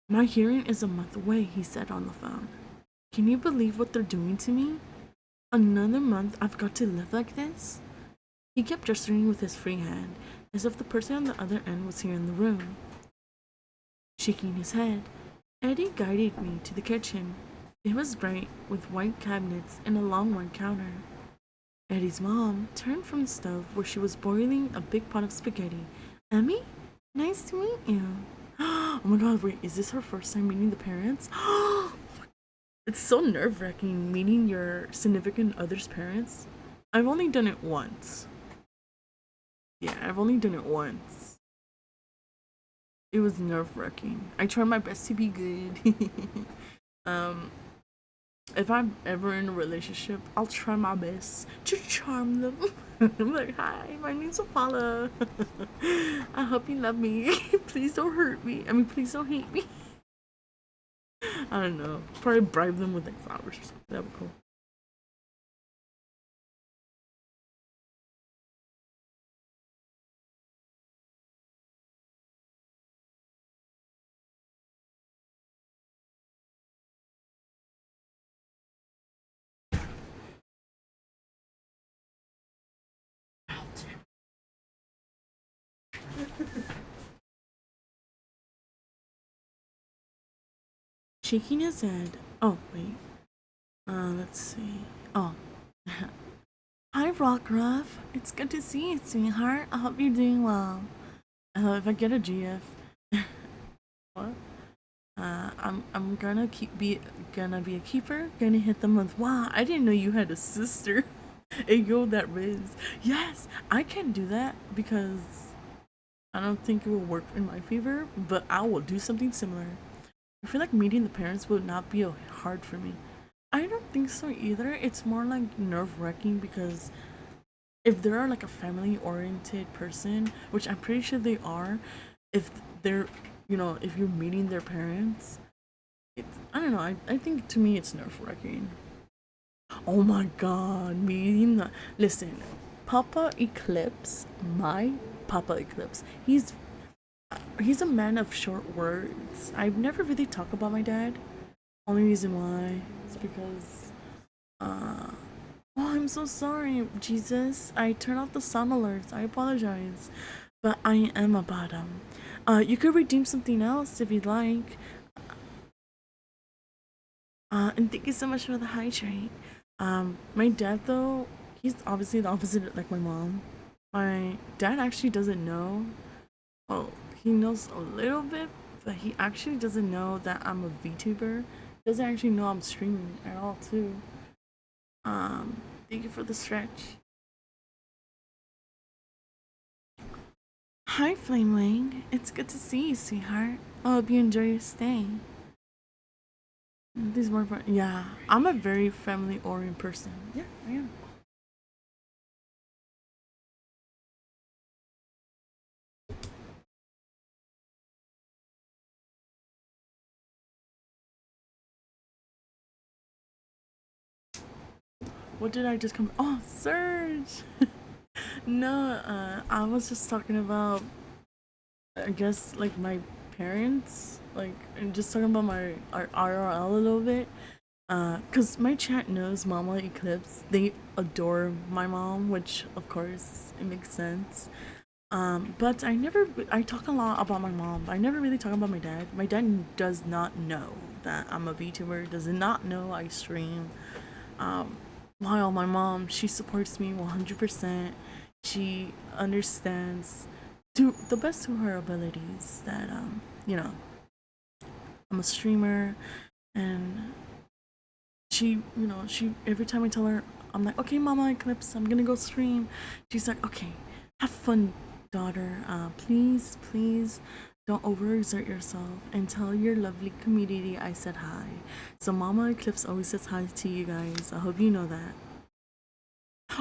[SPEAKER 1] My hearing is a month away, he said on the phone. Can you believe what they're doing to me? Another month I've got to live like this? He kept gesturing with his free hand, as if the person on the other end was here in the room. Shaking his head, Eddie guided me to the kitchen. It was bright, with white cabinets and a long one counter. Eddie's mom turned from the stove where she was boiling a big pot of spaghetti. Emmy? Nice to meet you. Oh my god, wait, is this her first time meeting the parents? It's so nerve-wracking meeting your significant other's parents. I've only done it once. Yeah, I've only done it once. It was nerve-wracking. I tried my best to be good. If I'm ever in a relationship, I'll try my best to charm them. I'm like, hi, my name's Apolla. I hope you love me. Please don't hurt me. Please don't hate me. I don't know. Probably bribe them with like flowers or something. That would be cool. Shaking his head. Oh, wait. Let's see. Oh. Hi, Rockruff. It's good to see you, sweetheart. I hope you're doing well. If I get a GF, what? I'm gonna be a keeper. Gonna hit them with, wow, I didn't know you had a sister. Hey, yo, that Riz. Yes, I can do that because I don't think it will work in my favor, but I will do something similar. I feel like meeting the parents would not be hard for me. I don't think so either. It's more like nerve-wracking because if they're like a family-oriented person, which I'm pretty sure they are, if they're, if you're meeting their parents, I don't know. I think to me it's nerve-wracking. Oh my god, meeting the listen, Papa Eclipse, my Papa Eclipse. He's a man of short words. I've never really talked about my dad. Only reason why is because oh, I'm so sorry, Jesus. I turned off the sound alerts. I apologize. But I am a bottom. You could redeem something else if you'd like. And thank you so much for the hydrate. My dad though, he's obviously the opposite like my mom. My dad actually doesn't know. Oh, he knows a little bit, but he actually doesn't know that I'm a VTuber. Doesn't actually know I'm streaming at all too. Thank you for the stretch. Hi, Flame Wing. It's good to see you, sweetheart. I hope you enjoy your stay. These more fun. Yeah, I'm a very family-oriented person. Yeah, I am. What did I just come? Oh, Surge. No, I was just talking about, I guess, like my parents, like, and just talking about my our RRL a little bit. Cause my chat knows Mama Eclipse. They adore my mom, which of course it makes sense. But I talk a lot about my mom. But I never really talk about my dad. My dad does not know that I'm a VTuber. Does not know I stream. Um, while my mom, she supports me 100%. She understands to the best of her abilities that you know, I'm a streamer, and she every time I tell her, I'm like, okay, Mama Eclipse, I'm gonna go stream. She's like, okay, have fun, daughter. Please don't overexert yourself and tell your lovely community I said hi. So Mama Eclipse always says hi to you guys. I hope you know that.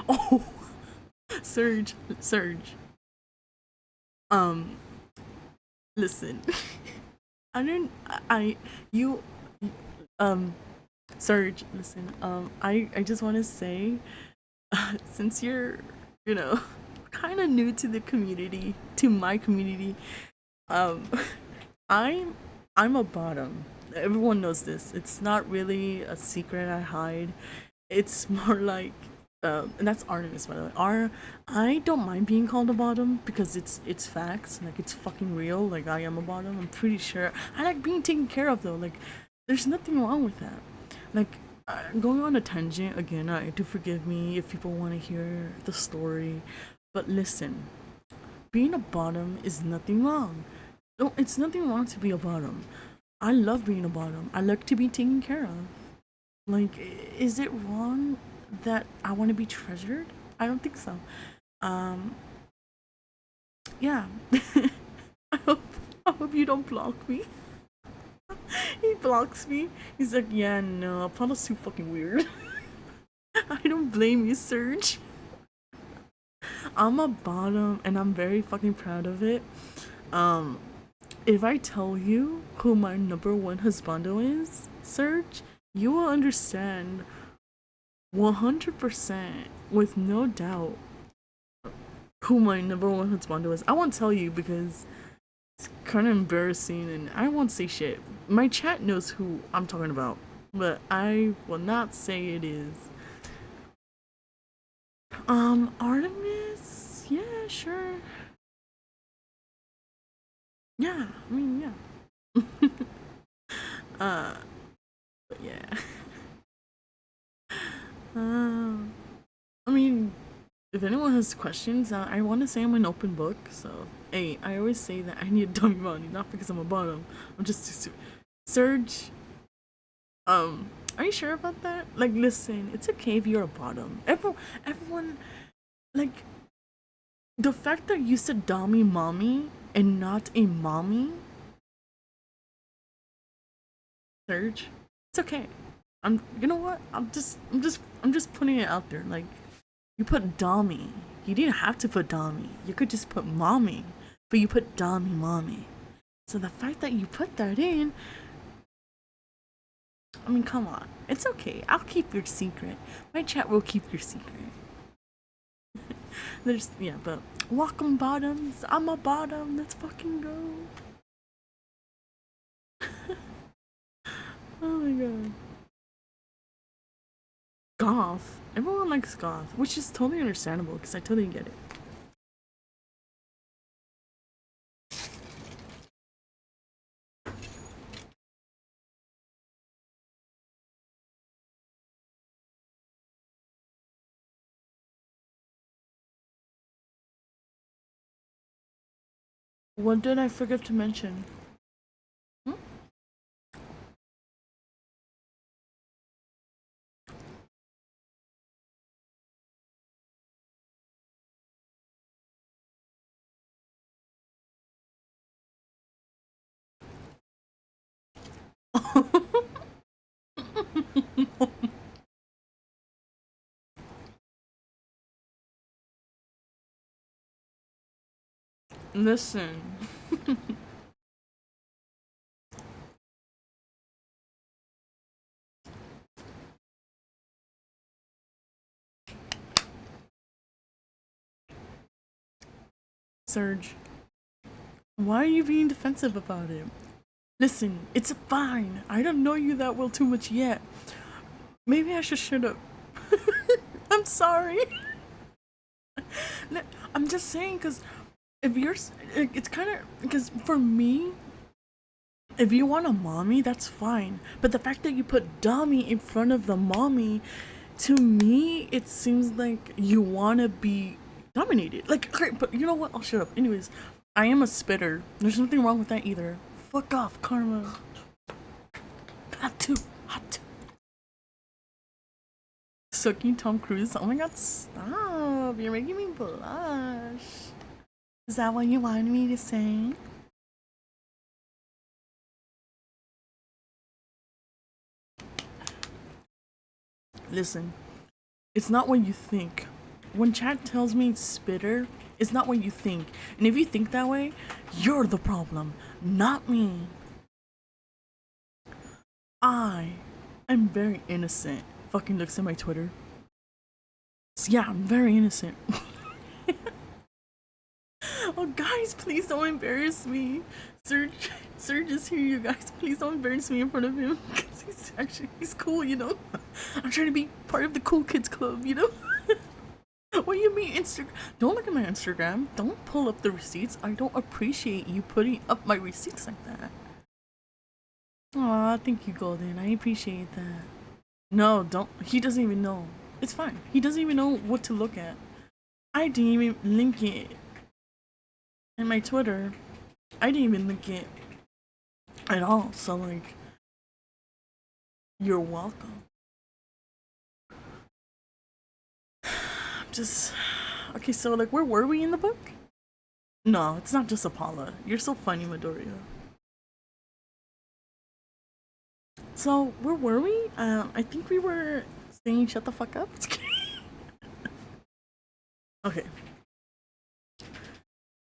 [SPEAKER 1] Oh, Surge. Um, listen, I didn't. You, um, Surge. Listen. I just want to say, since you're, you know, kind of new to the community, to my community, um, I'm I'm a bottom. Everyone knows this. It's not really a secret I hide. It's more like, and that's Artemis, by the way. I don't mind being called a bottom because it's facts. Like it's fucking real. Like I am a bottom. I'm pretty sure. I like being taken care of though. Like there's nothing wrong with that. Like going on a tangent again. Do forgive me if people want to hear the story, but listen, being a bottom is nothing wrong. No, it's nothing wrong to be a bottom. I love being a bottom. I like to be taken care of. Like, is it wrong that I want to be treasured? I don't think so. Um, yeah. I hope I hope you don't block me. He blocks me. He's like, yeah, no, Apollo's too fucking weird. I don't blame you, Serge. I'm a bottom, and I'm very fucking proud of it. Um, if I tell you who my number one husbando is, Serge, you will understand 100% with no doubt who my number one husbando is. I won't tell you because it's kind of embarrassing and I won't say shit. My chat knows who I'm talking about, but I will not say it is. Artemis? Yeah, sure. Yeah, I mean, yeah. But yeah. Um, I mean, if anyone has questions, I want to say I'm an open book. So, hey, I always say that I need dummy money, not because I'm a bottom. I'm just Surge. Are you sure about that? Like, listen, it's okay if you're a bottom. Everyone, like, the fact that you said dummy mommy and not a mommy, Surge, it's okay. You know what? I'm just putting it out there. Like, you put Dommy. You didn't have to put Dommy. You could just put Mommy. But you put Dommy Mommy. So the fact that you put that in, I mean, come on. It's okay. I'll keep your secret. My chat will keep your secret. There's yeah, but welcome bottoms. I'm a bottom. Let's fucking go. Oh my god. Goth. Everyone likes goth, which is totally understandable because I totally get it. What did I forget to mention? Hmm? Listen. Serge, why are you being defensive about it? Listen, it's fine. I don't know you that well too much yet. Maybe I should shut up. I'm sorry. I'm just saying, because if you're, it's kind of, because for me, if you want a mommy, that's fine. But the fact that you put dummy in front of the mommy, to me, it seems like you want to be dominated. Like, okay, but you know what? I'll shut up. Anyways, I am a spitter. There's nothing wrong with that either. Fuck off, Karma. Hot too. Hot too. Sucking Tom Cruise. Oh my god, stop. You're making me blush. Is that what you wanted me to say? Listen, it's not what you think. When chat tells me spitter, it's not what you think. And if you think that way, you're the problem, not me. I am very innocent. Fucking looks at my Twitter. So yeah, I'm very innocent. Oh, guys, please don't embarrass me. Serge is here, you guys. Please don't embarrass me in front of him. Because he's cool, you know? I'm trying to be part of the cool kids club, you know? What do you mean Instagram? Don't look at my Instagram. Don't pull up the receipts. I don't appreciate you putting up my receipts like that. Aw, thank you, Golden. I appreciate that. No, don't. He doesn't even know. It's fine. He doesn't even know what to look at. I didn't even link it in my Twitter. I didn't even link it at all. So, like, you're welcome. Just okay. So, like, where were we in the book? No, it's not just Apolla. You're so funny, Midoriya. So, where were we? I think we were saying shut the fuck up. Okay.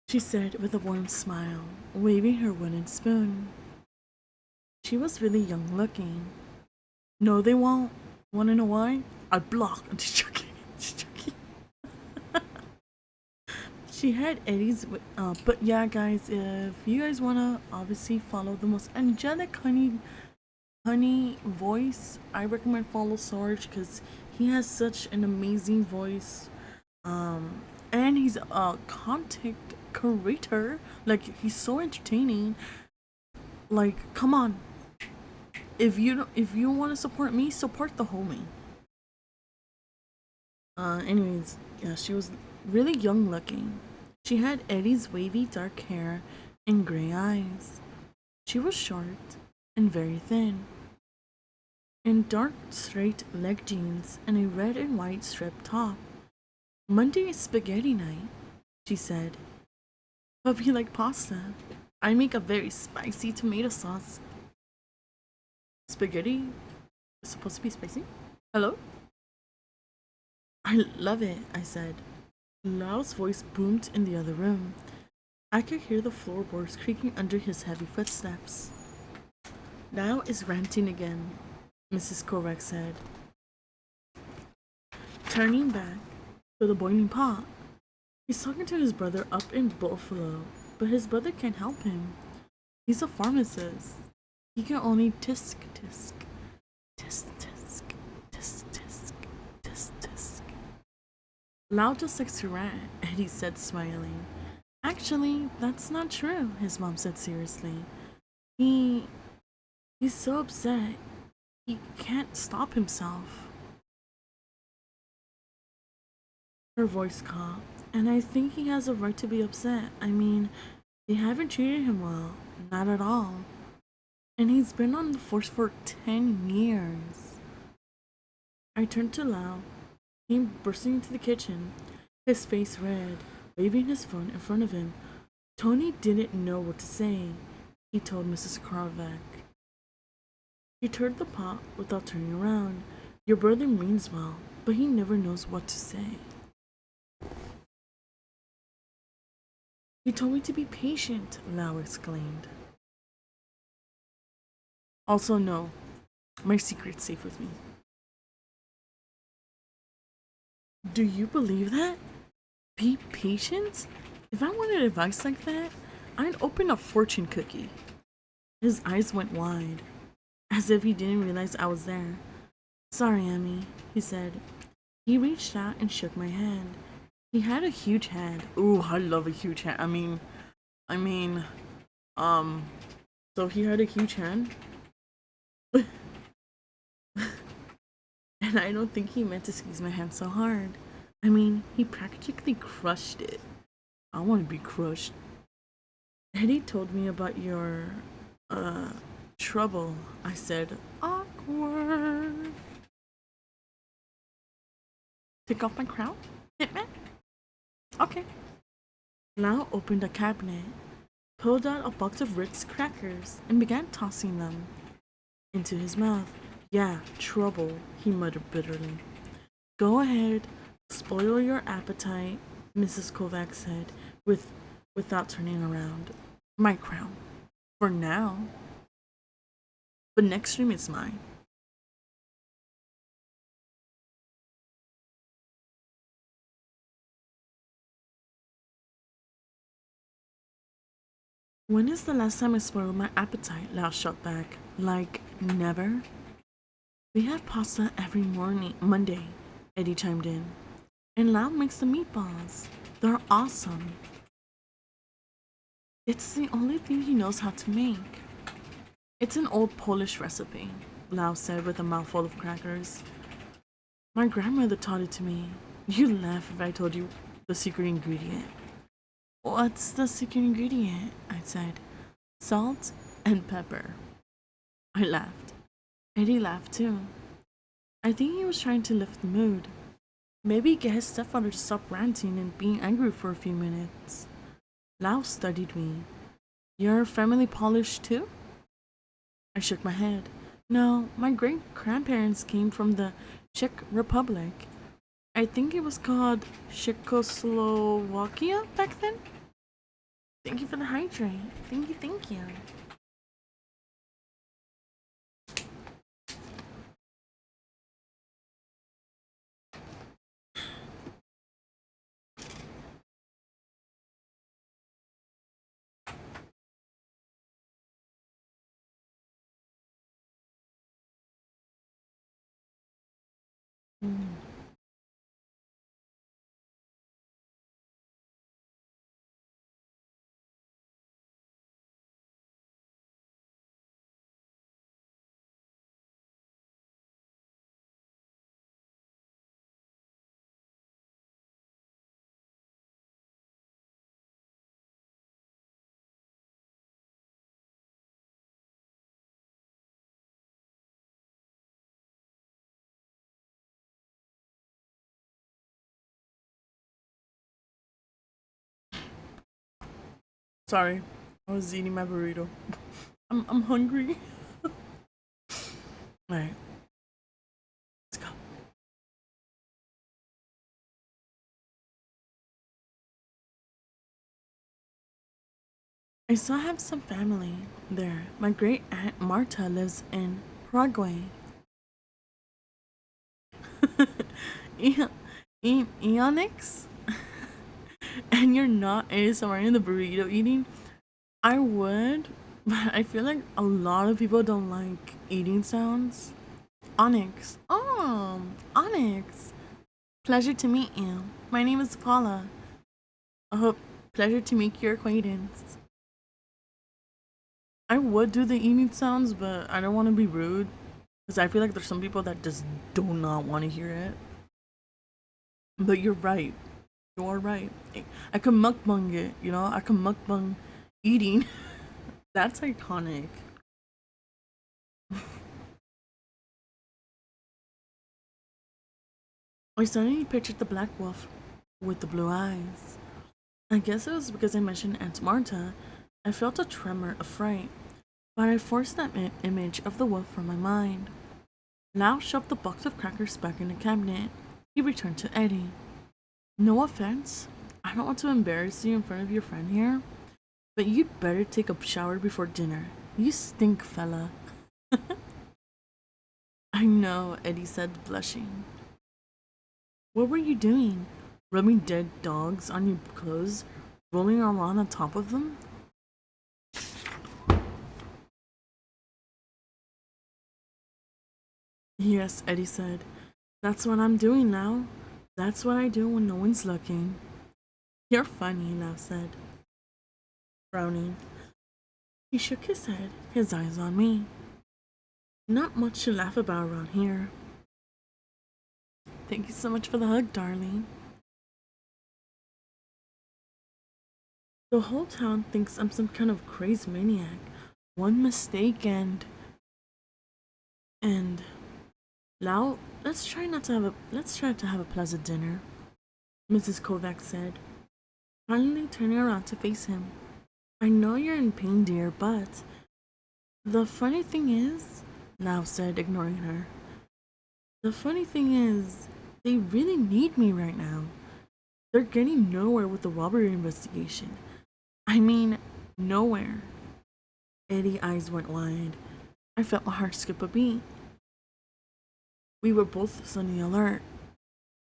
[SPEAKER 1] She said with a warm smile, waving her wooden spoon. She was really young looking. No, they won't. Wanna know why? I block. I'm just joking. Just joking. She had Eddie's. But yeah, guys, if you guys wanna obviously follow the most angelic honey voice, I recommend follow Sarge because he has such an amazing voice. And he's a content creator. Like, he's so entertaining. Like, come on. If you want to support me, support the homie. Anyways, yeah, she was really young looking. She had Eddie's wavy dark hair and gray eyes. She was short and very thin, in dark straight leg jeans and a red and white striped top. Monday is spaghetti night, she said. Hope you like pasta. I make a very spicy tomato sauce. Spaghetti is supposed to be spicy? Hello? I love it, I said. Lao's voice boomed in the other room. I could hear the floorboards creaking under his heavy footsteps. Lao is ranting again. Mrs. Kovac said, turning back to the boiling pot. He's talking to his brother up in Buffalo, but his brother can't help him. He's a pharmacist. He can only tisk tisk, tisk tisk, tisk tisk, tisk tisk. Loud just likes to rant, Eddie said, smiling. Actually, that's not true, his mom said seriously. He. He's so upset. He can't stop himself. Her voice caught, and I think he has a right to be upset. I mean, they haven't treated him well. Not at all. And he's been on the force for 10 years. I turned to Lau. He came bursting into the kitchen, his face red, waving his phone in front of him. Tony didn't know what to say, he told Mrs. Kravak. He turned the pot without turning around. Your brother means well, but he never knows what to say. He told me to be patient, Lau exclaimed. Also, no, my secret's safe with me. Do you believe that? Be patient? If I wanted advice like that, I'd open a fortune cookie. His eyes went wide, as if he didn't realize I was there. Sorry, Emmy, he said. He reached out and shook my hand. He had a huge hand. Ooh, I love a huge hand. I mean, so he had a huge hand. And I don't think he meant to squeeze my hand so hard. I mean, he practically crushed it. I want to be crushed. Eddie told me about your, trouble. I said, awkward. Take off my crown? Hitman? Okay. Lau opened a cabinet, pulled out a box of Ritz crackers, and began tossing them into his mouth. Yeah, trouble, he muttered bitterly. Go ahead, spoil your appetite, Mrs. Kovac said, without turning around. My crown. For now. But next stream is mine. When is the last time I spoiled my appetite? Lau shot back. Like, never? We have pasta every morning, Monday, Eddie chimed in. And Lau makes the meatballs. They're awesome. It's the only thing he knows how to make. It's an old Polish recipe, Lau said with a mouthful of crackers. My grandmother taught it to me. You'd laugh if I told you the secret ingredient. What's the secret ingredient? I said. Salt and pepper. I laughed. Eddie laughed too. I think he was trying to lift the mood. Maybe get his stepfather to stop ranting and being angry for a few minutes. Lau studied me. You're family Polish too? I shook my head. No, my great-grandparents came from the Czech Republic. I think it was called Czechoslovakia back then. Thank you for the hydrate. Thank you, thank you. Sorry, I was eating my burrito. I'm hungry. Alright, let's go. I still have some family there. My great aunt Marta lives in Paraguay. Eonix, and you're not ASMR in the burrito eating, I would, but I feel like a lot of people don't like eating sounds. Onyx. Oh, Onyx. Pleasure to meet you. My name is Apolla. I hope pleasure to make your acquaintance. I would do the eating sounds, but I don't want to be rude because I feel like there's some people that just do not want to hear it. But you're right. You're right. I can mukbang it, you know? I can mukbang eating. That's iconic. I suddenly pictured the black wolf with the blue eyes. I guess it was because I mentioned Aunt Marta. I felt a tremor of fright, but I forced that image of the wolf from my mind. Lau shoved the box of crackers back in the cabinet. He returned to Eddie. No offense, I don't want to embarrass you in front of your friend here, but you'd better take a shower before dinner. You stink, fella. I know, Eddie said, blushing. What were you doing? Rubbing dead dogs on your clothes? Rolling around on top of them? Yes, Eddie said. That's what I'm doing now. That's what I do when no one's looking. You're funny, Lau said, frowning. He shook his head, his eyes on me. Not much to laugh about around here. Thank you so much for the hug, darling. The whole town thinks I'm some kind of crazy maniac. One mistake and Lau, let's try to have a pleasant dinner, Mrs. Kovac said, finally turning around to face him. I know you're in pain, dear, but the funny thing is, Lau said, ignoring her. The funny thing is, they really need me right now. They're getting nowhere with the robbery investigation. I mean, nowhere. Eddie's eyes went wide. I felt my heart skip a beat. We were both suddenly alert.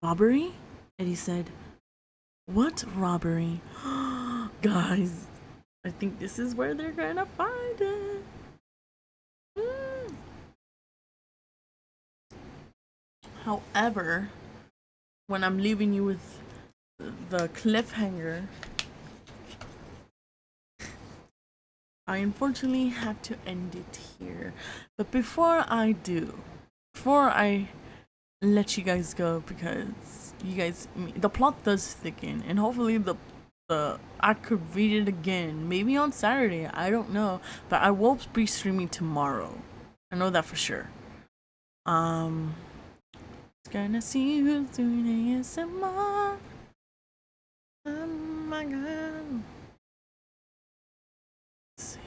[SPEAKER 1] Robbery? Eddie said. What robbery? Guys, I think this is where they're gonna find it. However, when I'm leaving you with the cliffhanger, I unfortunately have to end it here. But before I let you guys go, because the plot does thicken, and hopefully the I could read it again, maybe on Saturday. I don't know, but I will be streaming tomorrow. I know that for sure. Gonna see who's doing ASMR. Oh my god. Let's see.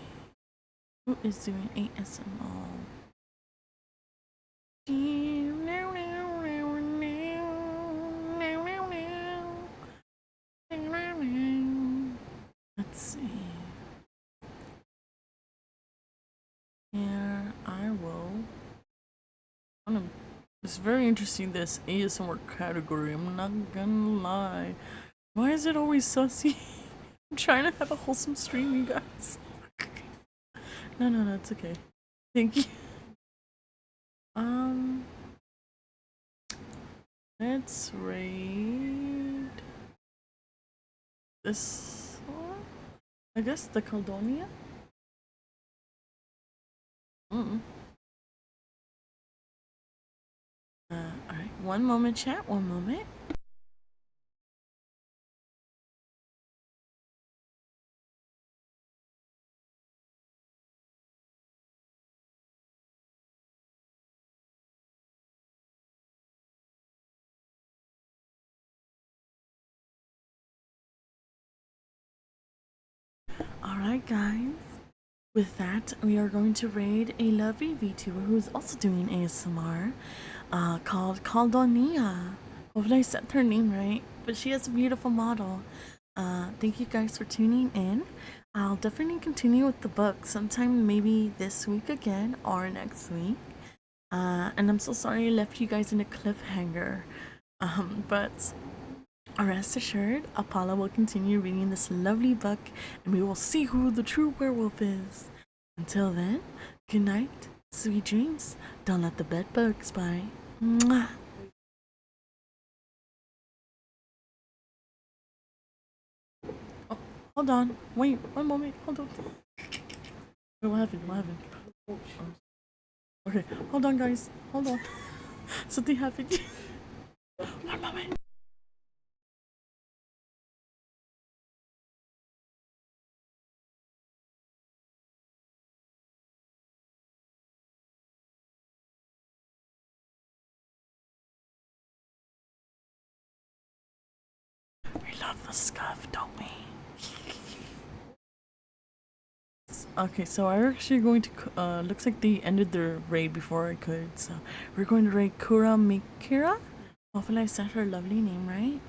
[SPEAKER 1] Who is doing ASMR? Let's see. Here I will. It's very interesting, this ASMR category. I'm not gonna lie. Why is it always sussy? I'm trying to have a wholesome stream, you guys. No, it's okay. Thank you. Let's raid this one. I guess the Caldonia. Alright, one moment, chat, one moment. Alright, guys. With that, we are going to raid a lovely VTuber who's also doing ASMR, called Caldonia. Hopefully I said her name right, but she has a beautiful model. Thank you guys for tuning in. I'll definitely continue with the book sometime, maybe this week again or next week. And I'm so sorry I left you guys in a cliffhanger. But rest assured, Apolla will continue reading this lovely book and we will see who the true werewolf is. Until then, good night, sweet dreams. Don't let the bed bugs bite. Mwah. Oh, hold on. Wait, one moment. Hold on. Wait, what happened? What happened? Okay, hold on, guys. Hold on. Something happened. One moment. We love the scuff, don't we? Okay, so we're actually going to, looks like they ended their raid before I could, so we're going to raid Kura Mikira. Hopefully I said her lovely name right.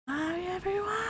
[SPEAKER 1] Bye everyone!